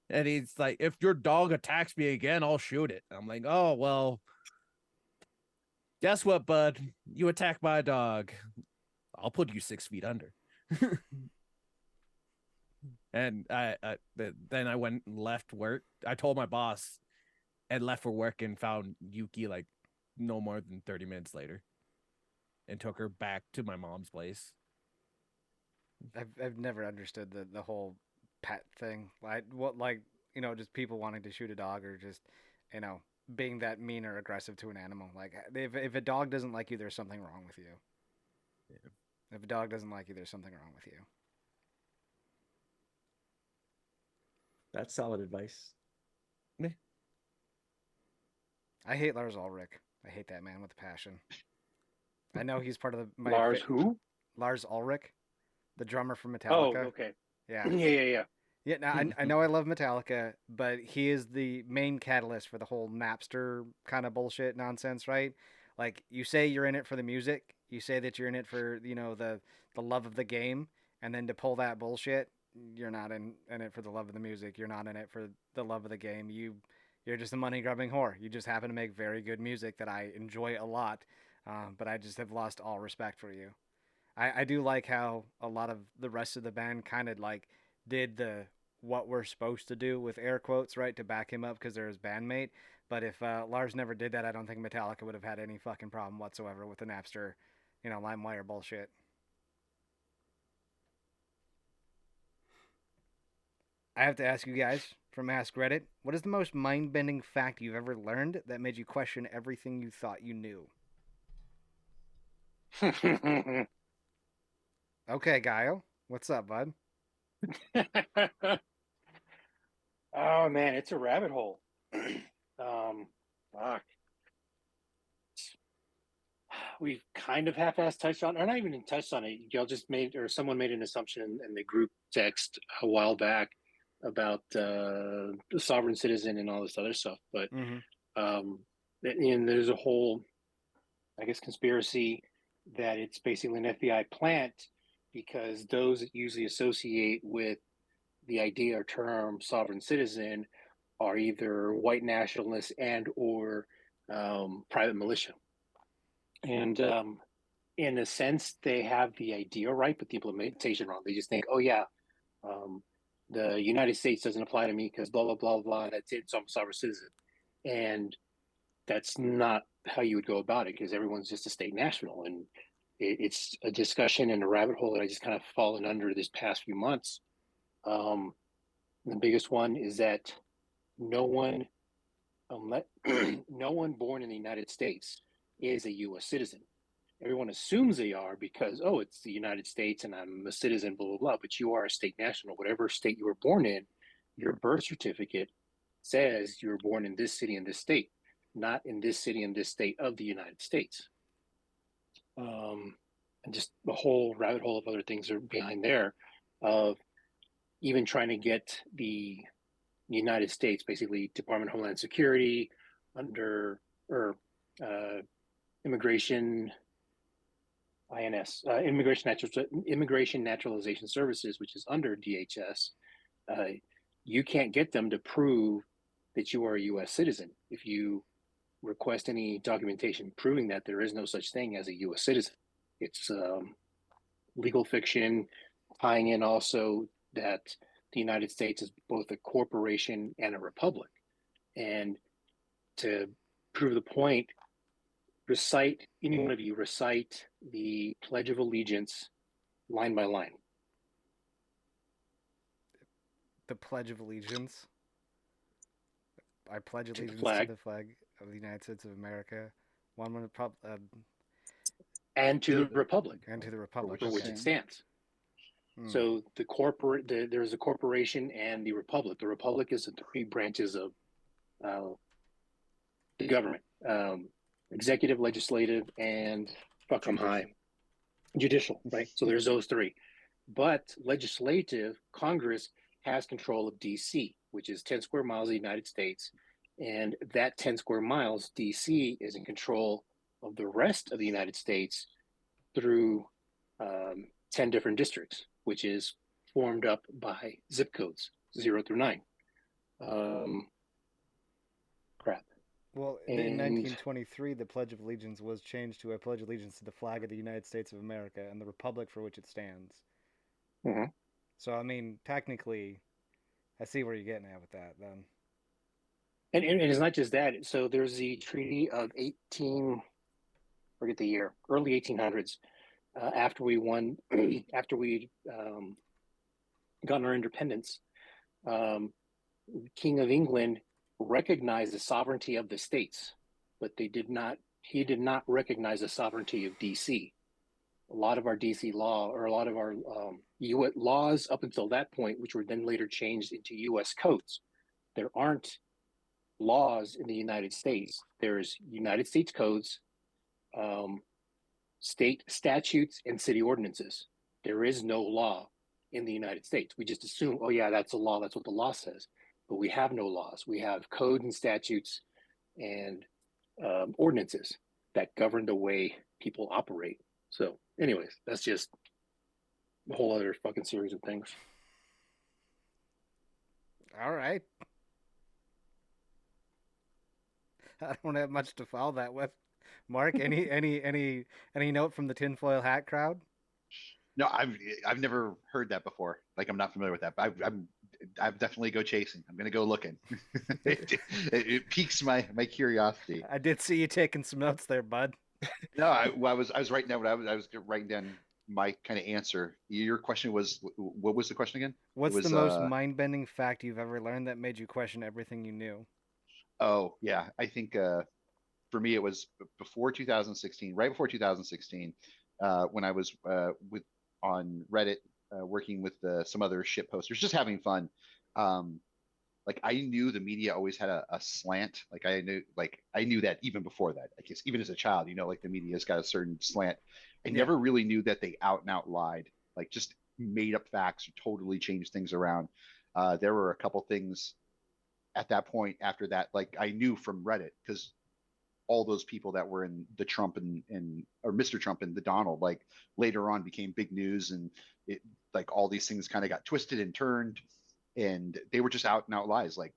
And he's like, "If your dog attacks me again, I'll shoot it." I'm like, "Oh well, guess what, bud? You attack my dog, I'll put you 6 feet under." And then I went and left work. I told my boss and left for work and found Yuki like no more than 30 minutes later and took her back to my mom's place. I've never understood the whole pet thing. Like just people wanting to shoot a dog or just you know being that mean or aggressive to an animal. Like if a dog doesn't like you, there's something wrong with you. Yeah. If a dog doesn't like you, there's something wrong with you. That's solid advice. I hate Lars Ulrich. I hate that man with a passion. I know he's part of Lars who? Lars Ulrich, the drummer from Oh, Metallica. okay. Yeah. Yeah. Yeah, now I know I love Metallica, but he is the main catalyst for the whole Napster kind of bullshit nonsense, right? Like you say you're in it for the music, you say that you're in it for, the love of the game, and then to pull that bullshit, you're not in it for the love of the music, you're not in it for the love of the game. You're just a money grubbing whore. You just happen to make very good music that I enjoy a lot, but I just have lost all respect for you. I do like how a lot of the rest of the band kind of like did the what we're supposed to do with air quotes, right, to back him up because they're his bandmate. But if Lars never did that, I don't think Metallica would have had any fucking problem whatsoever with the Napster, LimeWire bullshit. I have to ask you guys from Ask Reddit, what is the most mind-bending fact you've ever learned that made you question everything you thought you knew? Okay, Gallo, what's up, bud? Oh man, it's a rabbit hole. Fuck. We've kind of half-assed touched on, or not even touched on it. Y'all just made, or someone made an assumption in the group text a while back about the sovereign citizen and all this other stuff. But and there's a whole, I guess, conspiracy that it's basically an FBI plant because those that usually associate with the idea or term sovereign citizen are either white nationalists and or private militia. And in a sense, they have the idea right, but the implementation wrong. They just think, oh yeah, the United States doesn't apply to me because blah blah blah blah. That's it. So I'm a sovereign citizen, and that's not how you would go about it because everyone's just a state national, and it's a discussion and a rabbit hole that I just kind of fallen under this past few months. The biggest one is that no one, no one born in the United States is a U.S. citizen. Everyone assumes they are because, oh, it's the United States and I'm a citizen, blah, blah, blah. But you are a state national. Whatever state you were born in, your birth certificate says you were born in this city and this state, not in this city and this state of the United States. And just the whole rabbit hole of other things are behind there of even trying to get the United States, basically Department of Homeland Security, under or immigration, INS, Immigration Naturalization Services, which is under DHS. You can't get them to prove that you are a U.S. citizen. If you request any documentation proving that, there is no such thing as a U.S. citizen. It's legal fiction, tying in also that the United States is both a corporation and a republic. And to prove the point, any one of you recite the Pledge of Allegiance line by line. The Pledge of Allegiance. I pledge allegiance to the flag of the United States of America, and to the republic, for which it stands. So there's a corporation and the republic. The republic is the three branches of the government: executive, legislative, and judicial. Right. So there's those three. But legislative, Congress has control of D.C., which is 10 square miles of the United States, and that 10 square miles, D.C. is in control of the rest of the United States through 10 different districts, which is formed up by zip codes 0 through 9. Well, in 1923, the Pledge of Allegiance was changed to "I pledge allegiance to the flag of the United States of America and the republic for which it stands." Mm-hmm. So, I mean, technically, I see where you're getting at with that, then. And it's not just that. So there's the Treaty of forget the year, early 1800s, after we won, after we gotten our independence, King of England recognized the sovereignty of the states, but he did not recognize the sovereignty of DC. A lot of our DC law, or a lot of our US laws up until that point, which were then later changed into US codes. There aren't laws in the United States. There's United States codes, state statutes, and city ordinances. There is no law in the United States. We just assume, oh yeah, that's a law. That's what the law says. But we have no laws. We have codes and statutes and ordinances that govern the way people operate. So anyways, that's just a whole other fucking series of things. All right. I don't have much to follow that with. Mark, any note from the tinfoil hat crowd? No, I've never heard that before. Like, I'm not familiar with that. But I definitely go chasing. I'm gonna go looking. it piques my curiosity. I did see you taking some notes there, bud. No, I was writing down what I was writing down my kind of answer. Your question was, what was the question again? What's the most mind-bending fact you've ever learned that made you question everything you knew? Oh yeah, I think for me it was before 2016, right before 2016, when I was on Reddit working with some other shit posters, just having fun. Like, I knew the media always had a slant. Like, I knew that even before that. I guess even as a child, like the media's got a certain slant. I never really knew that they out and out lied, like just made up facts or totally changed things around. There were a couple things at that point after that, like I knew from Reddit, because all those people that were in the Trump or Mr. Trump and the Donald, like later on became big news, and it, like all these things kind of got twisted and turned. and they were just out and out lies. Like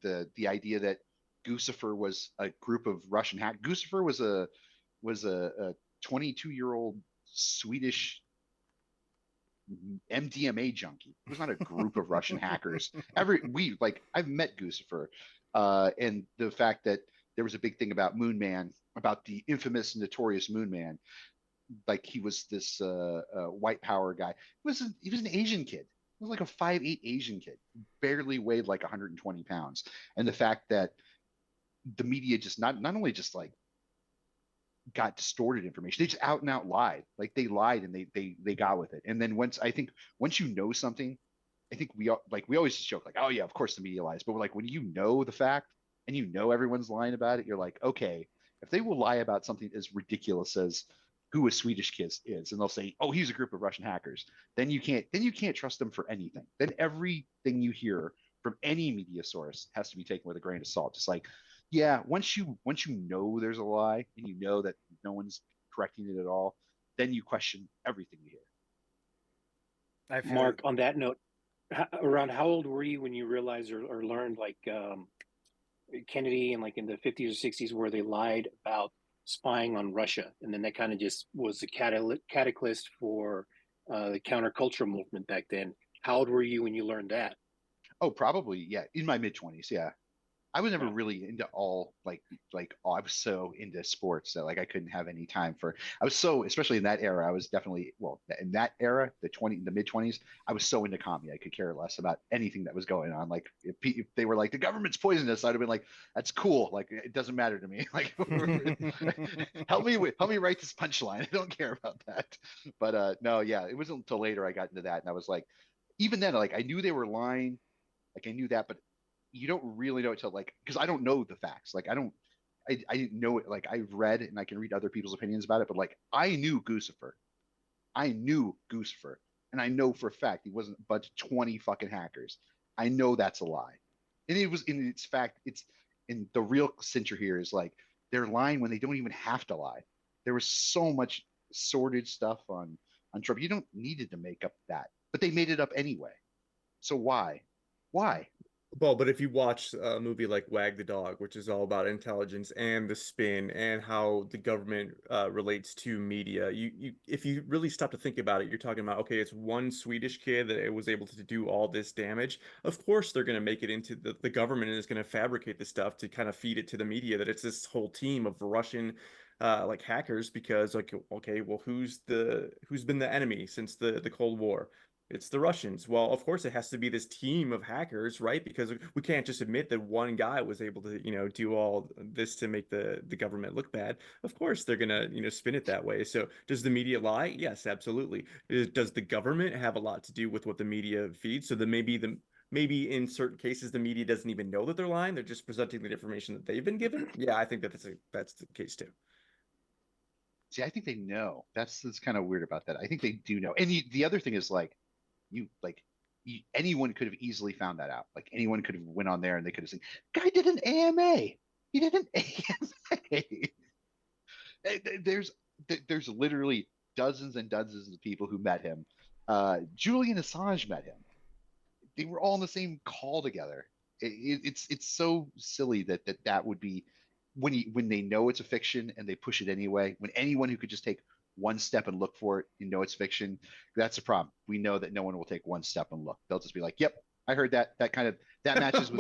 the idea that Guccifer was a group of Russian hack. Guccifer was a 22-year-old Swedish MDMA junkie. It was not a group of Russian hackers. I've met Guccifer, and the fact that there was a big thing about Moon Man, about the infamous, notorious Moon Man. Like he was this white power guy. He was an Asian kid. He was like a 5'8" Asian kid, barely weighed like 120 pounds. And the fact that the media just not only just like got distorted information, they just out and out lied. Like they lied and they got with it. And then once you know something, I think we always just joke like, oh yeah, of course the media lies. But like when you know the fact and you know everyone's lying about it, you're like, okay, if they will lie about something as ridiculous as who a Swedish kid is, and they'll say, oh, he's a group of Russian hackers, then you can't trust them for anything. Then everything you hear from any media source has to be taken with a grain of salt. Just like, yeah, once you know there's a lie and you know that no one's correcting it at all, then you question everything you hear. I feel Mark, on that note, around how old were you when you realized or learned like Kennedy and like in the 50s or 60s where they lied about spying on Russia, and then that kind of just was a catalyst for the countercultural movement back then? How old were you when you learned that? Oh, probably, yeah, in my mid-20s, yeah. I was never Yeah. really into all I was so into sports that like I couldn't have any time for. I was so, especially in that era, I was definitely, well, in that era, the mid-20s, I was so into comedy I could care less about anything that was going on. Like if they were like the government's poisonous, I'd have been like, that's cool, like it doesn't matter to me. Like help me write this punchline. I don't care about that. But no, yeah, it wasn't until later I got into that, and I was like, even then, like I knew they were lying, like I knew that, but you don't really know it till like, because I don't know the facts. Like I didn't know it. Like I've read and I can read other people's opinions about it, but like I knew Guccifer. And I know for a fact he wasn't but 20 fucking hackers. I know that's a lie. And it was in its fact, it's in the real censure here is like they're lying when they don't even have to lie. There was so much sordid stuff on Trump. You don't needed to make up that, but they made it up anyway. So why? Why? Well, but if you watch a movie like Wag the Dog, which is all about intelligence and the spin and how the government relates to media, you if you really stop to think about it, you're talking about, okay, it's one Swedish kid that it was able to do all this damage. Of course, they're going to make it into the government and is going to fabricate the stuff to kind of feed it to the media that it's this whole team of Russian like hackers because like, okay, well, who's been the enemy since the Cold War? It's the Russians. Well, of course, it has to be this team of hackers, right? Because we can't just admit that one guy was able to, do all this to make the government look bad. Of course, they're gonna, spin it that way. So, does the media lie? Yes, absolutely. Does the government have a lot to do with what the media feeds? So that maybe in certain cases the media doesn't even know that they're lying. They're just presenting the information that they've been given. Yeah, I think that's the case too. See, I think they know. That's kind of weird about that. I think they do know. And the other thing is like you like anyone could have easily found that out. Like anyone could have went on there and they could have said, "Guy did an AMA. He did an AMA." There's there's literally dozens and dozens of people who met him. Julian Assange met him. They were all in the same call together. It's so silly that would be when they know it's a fiction and they push it anyway. When anyone who could just take one step and look for it, it's fiction. That's a problem. We know that no one will take one step and look. They'll just be like, "Yep, I heard that. That matches with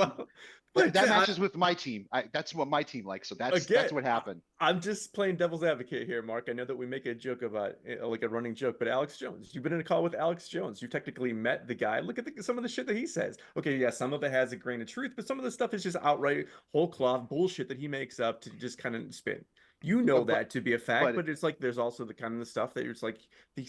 Well, that matches with my team. That's what my team likes. So that's what happened." I'm just playing devil's advocate here, Mark. I know that we make a joke about like a running joke, but Alex Jones, you've been in a call with Alex Jones. You technically met the guy. Look at some of the shit that he says. Okay, yeah, some of it has a grain of truth, but some of the stuff is just outright whole cloth bullshit that he makes up to just kind of spin. You know that to be a fact, but it's like there's also the kind of the stuff that it's like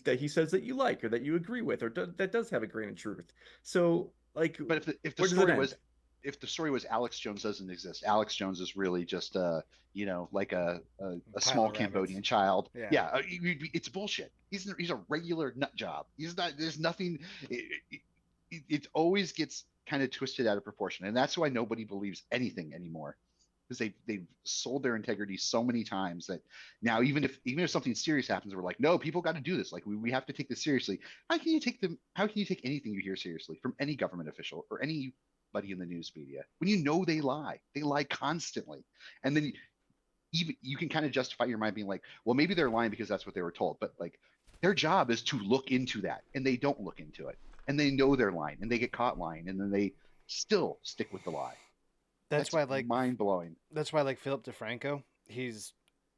that he says that you like or that you agree with or that does have a grain of truth. So like, but if the story was Alex Jones doesn't exist, Alex Jones is really just like a small Cambodian child. Yeah, it's bullshit. He's a regular nut job. He's not. There's nothing. It always gets kind of twisted out of proportion, and that's why nobody believes anything anymore. because they've sold their integrity so many times that now even if something serious happens, we're like, no, people got to do this. Like we have to take this seriously. How can you take anything you hear seriously from any government official or anybody in the news media when you know they lie? They lie constantly, and then even you can kind of justify your mind being like, well, maybe they're lying because that's what they were told, but like their job is to look into that, and they don't look into it, and they know they're lying, and they get caught lying, and then they still stick with the lie. That's why like mind blowing. That's why like Philip DeFranco, he's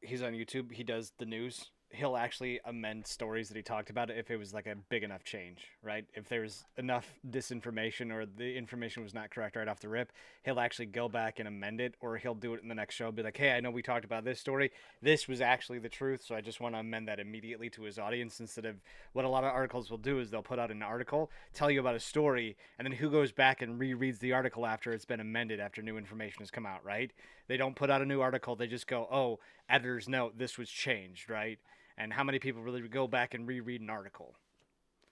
on YouTube. He does the news. He'll actually amend stories that he talked about if it was like a big enough change, right? If there's enough disinformation or the information was not correct right off the rip, he'll actually go back and amend it, or he'll do it in the next show. Be like, hey, I know we talked about this story. This was actually the truth, so I just want to amend that immediately to his audience instead of what a lot of articles will do is they'll put out an article, tell you about a story, and then who goes back and rereads the article after it's been amended after new information has come out, right? They don't put out a new article. They just go, oh, editor's note, this was changed, right? And how many people really go back and reread an article?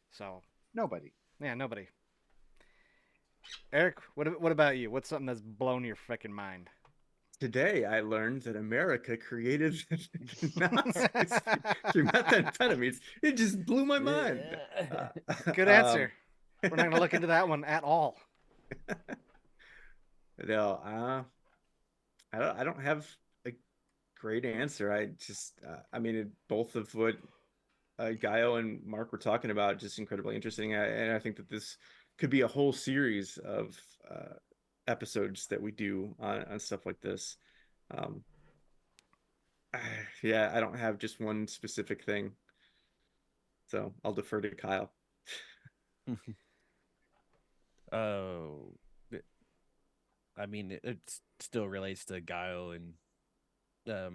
So Nobody. yeah, nobody. Eric, what about you? What's something that's blown your freaking mind? Today, I learned that America created the Nazis through methamphetamines. It just blew my mind. Good answer. We're not going to look into that one at all. No, I don't have a great answer. I mean, both of what Gallo and Mark were talking about, just incredibly interesting. And I think that this could be a whole series of episodes that we do on stuff like this. Yeah, I don't have just one specific thing, so I'll defer to Kyle. Oh, I mean, it still relates to Guile and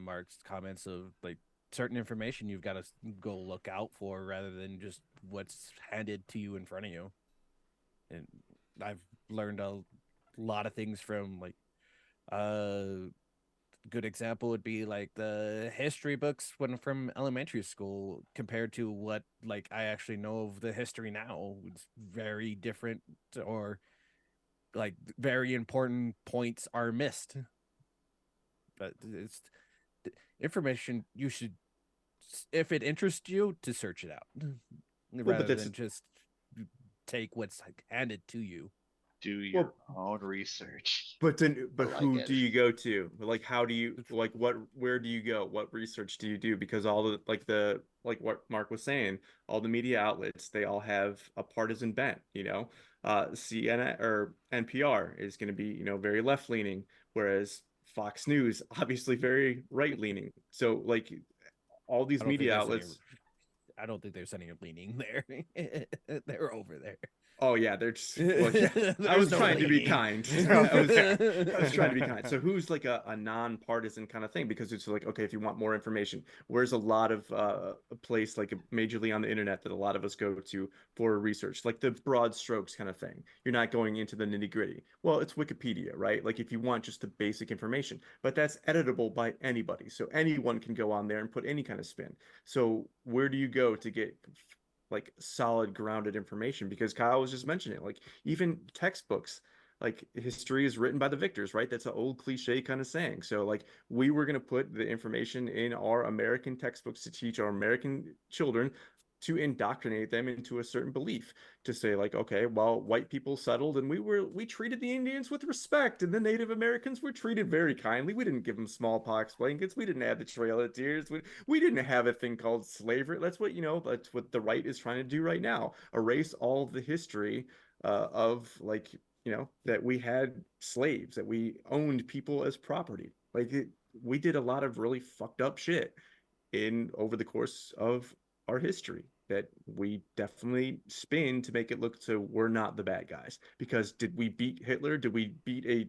Mark's comments of like certain information you've got to go look out for rather than just what's handed to you in front of you. And I've learned a lot of things from like good example would be like the history books when from elementary school compared to what like I actually know of the history now. It's very different, or like very important points are missed. But it's information you should, if it interests you, to search it out rather than just take what's like handed to you. Do your own research. But who it. do you go to? Like, how do you where do you go? What research do you do? Because all the like what Mark was saying, all the media outlets, they all have a partisan bent, CNN or NPR is going to be, very left leaning, whereas Fox News obviously very right leaning. So like all these media outlets, I don't think there's any leaning there. They're over there. Oh yeah, they're just. Well, yeah. I was trying to be kind. I was trying to be kind. So who's like a non-partisan kind of thing? Because it's like, okay, if you want more information, where's a lot of a place like majorly on the internet that a lot of us go to for research, like the broad strokes kind of thing. You're not going into the nitty-gritty. Well, it's Wikipedia, right? Like if you want just the basic information, but that's editable by anybody, so anyone can go on there and put any kind of spin. So where do you go to get like solid grounded information? Because Kyle was just mentioning it, like even textbooks, like history is written by the victors, right? That's an old cliche kind of saying. So like we were going to put the information in our American textbooks to teach our American children, to indoctrinate them into a certain belief, to say like, okay, well, white people settled and we treated the Indians with respect, and the Native Americans were treated very kindly. We didn't give them smallpox blankets. We didn't have the Trail of Tears. We didn't have a thing called slavery. That's what that's what the right is trying to do right now. Erase all of the history of like, that we had slaves, that we owned people as property. We did a lot of really fucked up shit in over the course of our history that we definitely spin to make it look so we're not the bad guys. Because did we beat Hitler? Did we beat a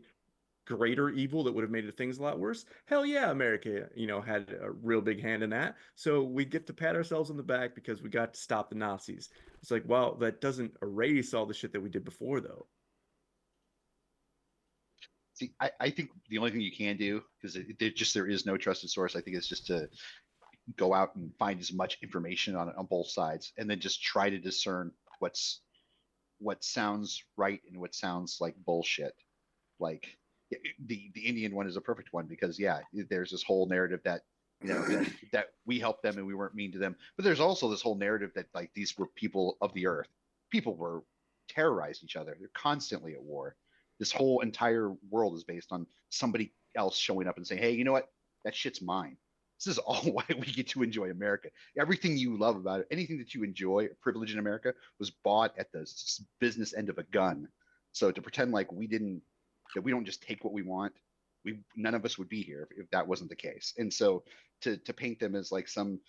greater evil that would have made things a lot worse? Hell yeah, America, had a real big hand in that. So we get to pat ourselves on the back because we got to stop the Nazis. It's like, well, that doesn't erase all the shit that we did before, though. See, I think the only thing you can do, because there is no trusted source, I think it's just to go out and find as much information on both sides, and then just try to discern what sounds right and what sounds like bullshit. Like The Indian one is a perfect one because there's this whole narrative that that we helped them and we weren't mean to them, but there's also this whole narrative that like these were people of the earth. People were terrorized each other. They're constantly at war. This whole entire world is based on somebody else showing up and saying, "Hey, you know what? That shit's mine." This is all why we get to enjoy America. Everything you love about it, anything that you enjoy, privilege in America, was bought at the business end of a gun. So to pretend like that we don't just take what we want, none of us would be here if that wasn't the case. And so to paint them as like some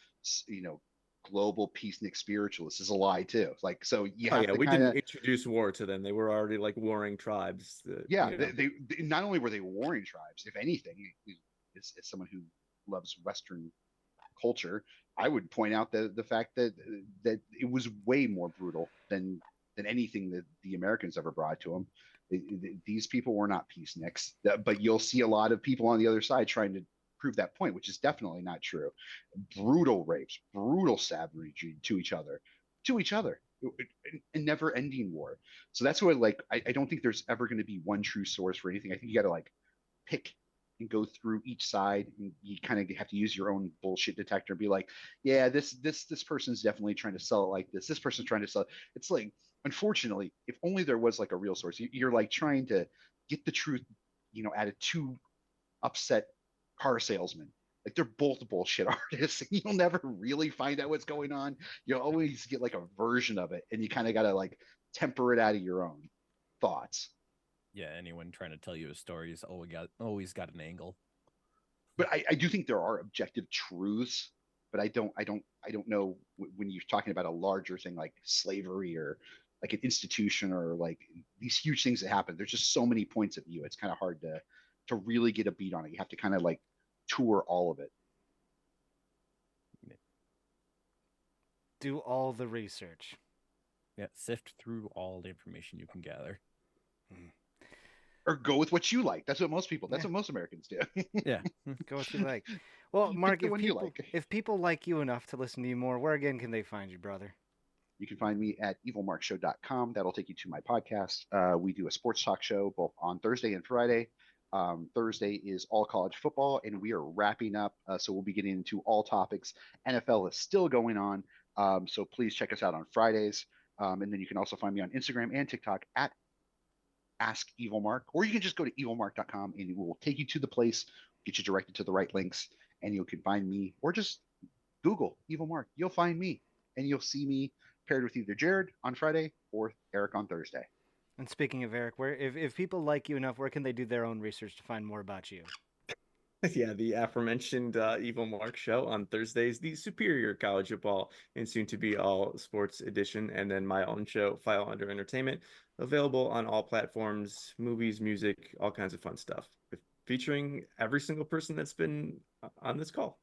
global peacenik spiritualist is a lie too. Like, so you have to we kinda, didn't introduce war to them. They were already like warring tribes. they not only were they warring tribes, if anything, as someone who loves Western culture, I would point out the fact that it was way more brutal than anything that the Americans ever brought to them. These people were not peaceniks, but you'll see a lot of people on the other side trying to prove that point, which is definitely not true. Brutal rapes, brutal savagery to each other, a never-ending war. So that's why, like, I don't think there's ever going to be one true source for anything. I think you got to like pick and go through each side, and you kind of have to use your own bullshit detector and be like, yeah, this person's definitely trying to sell it like this. This person's trying to sell it. It's like, unfortunately, if only there was like a real source, you're like trying to get the truth, out of two upset car salesmen. Like, they're both bullshit artists, and you'll never really find out what's going on. You'll always get like a version of it, and you kind of got to like temper it out of your own thoughts. Yeah, anyone trying to tell you a story is always got an angle. But I do think there are objective truths, but I don't know when you're talking about a larger thing like slavery or like an institution or like these huge things that happen. There's just so many points of view. It's kind of hard to really get a beat on it. You have to kind of like tour all of it. Do all the research. Yeah, sift through all the information you can gather. Or go with what you like. That's what most Americans do. Yeah. Go with what you like. Well, Mark, the one you like. if people like you enough to listen to you more, where again can they find you, brother? You can find me at evilmarkshow.com. That'll take you to my podcast. We do a sports talk show both on Thursday and Friday. Thursday is all college football, and we are wrapping up. So we'll be getting into all topics. NFL is still going on. So please check us out on Fridays. And then you can also find me on Instagram and TikTok at Ask Evil Mark, or you can just go to evilmark.com and it will take you to the place, get you directed to the right links, and you can find me, or just Google Evil Mark. You'll find me, and you'll see me paired with either Jared on Friday or Eric on Thursday. And speaking of Eric, where if people like you enough, where can they do their own research to find more about you? Yeah, the aforementioned Evil Mark show on Thursdays, the Superior College Football and soon to be all sports edition, and then my own show, File Under Entertainment, available on all platforms, movies, music, all kinds of fun stuff, featuring every single person that's been on this call.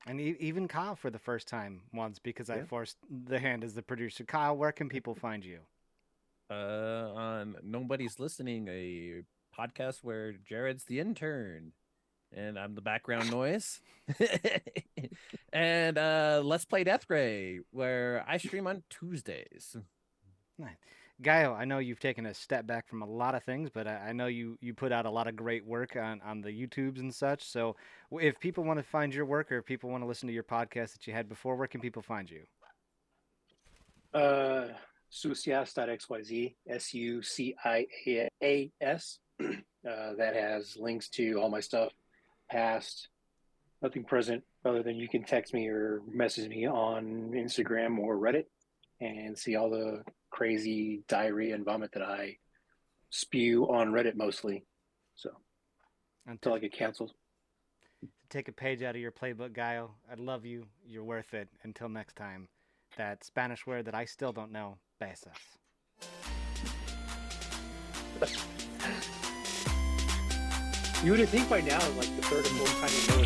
And even Kyle for the first time once, because I forced the hand as the producer. Kyle, where can people find you? On Nobody's Listening, a podcast where Jared's the intern and I'm the background noise. And Let's Play Deathray, where I stream on Tuesdays. Nice. Gallo, I know you've taken a step back from a lot of things, but I know you put out a lot of great work on the YouTubes and such. So if people want to find your work, or if people want to listen to your podcast that you had before, where can people find you? Sucias.xyz, SUCIAS. That has links to all my stuff, past, nothing present, other than you can text me or message me on Instagram or Reddit and see all the crazy diarrhea and vomit that I spew on Reddit mostly. So until I get canceled. To take a page out of your playbook, Gallo, I love you. You're worth it. Until next time, that Spanish word that I still don't know, besas. You would think by now, like the third or fourth time you know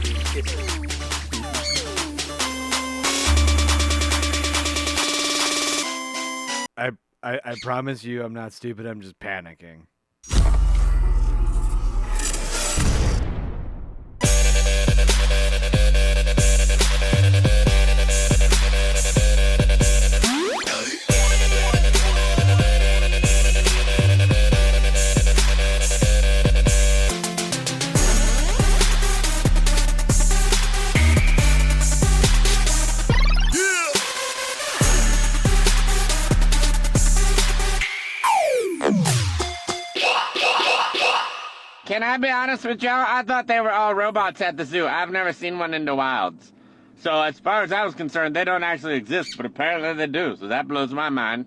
it, I promise you I'm not stupid, I'm just panicking. Can I be honest with y'all? I thought they were all robots at the zoo. I've never seen one in the wilds. So as far as I was concerned, they don't actually exist, but apparently they do. So that blows my mind.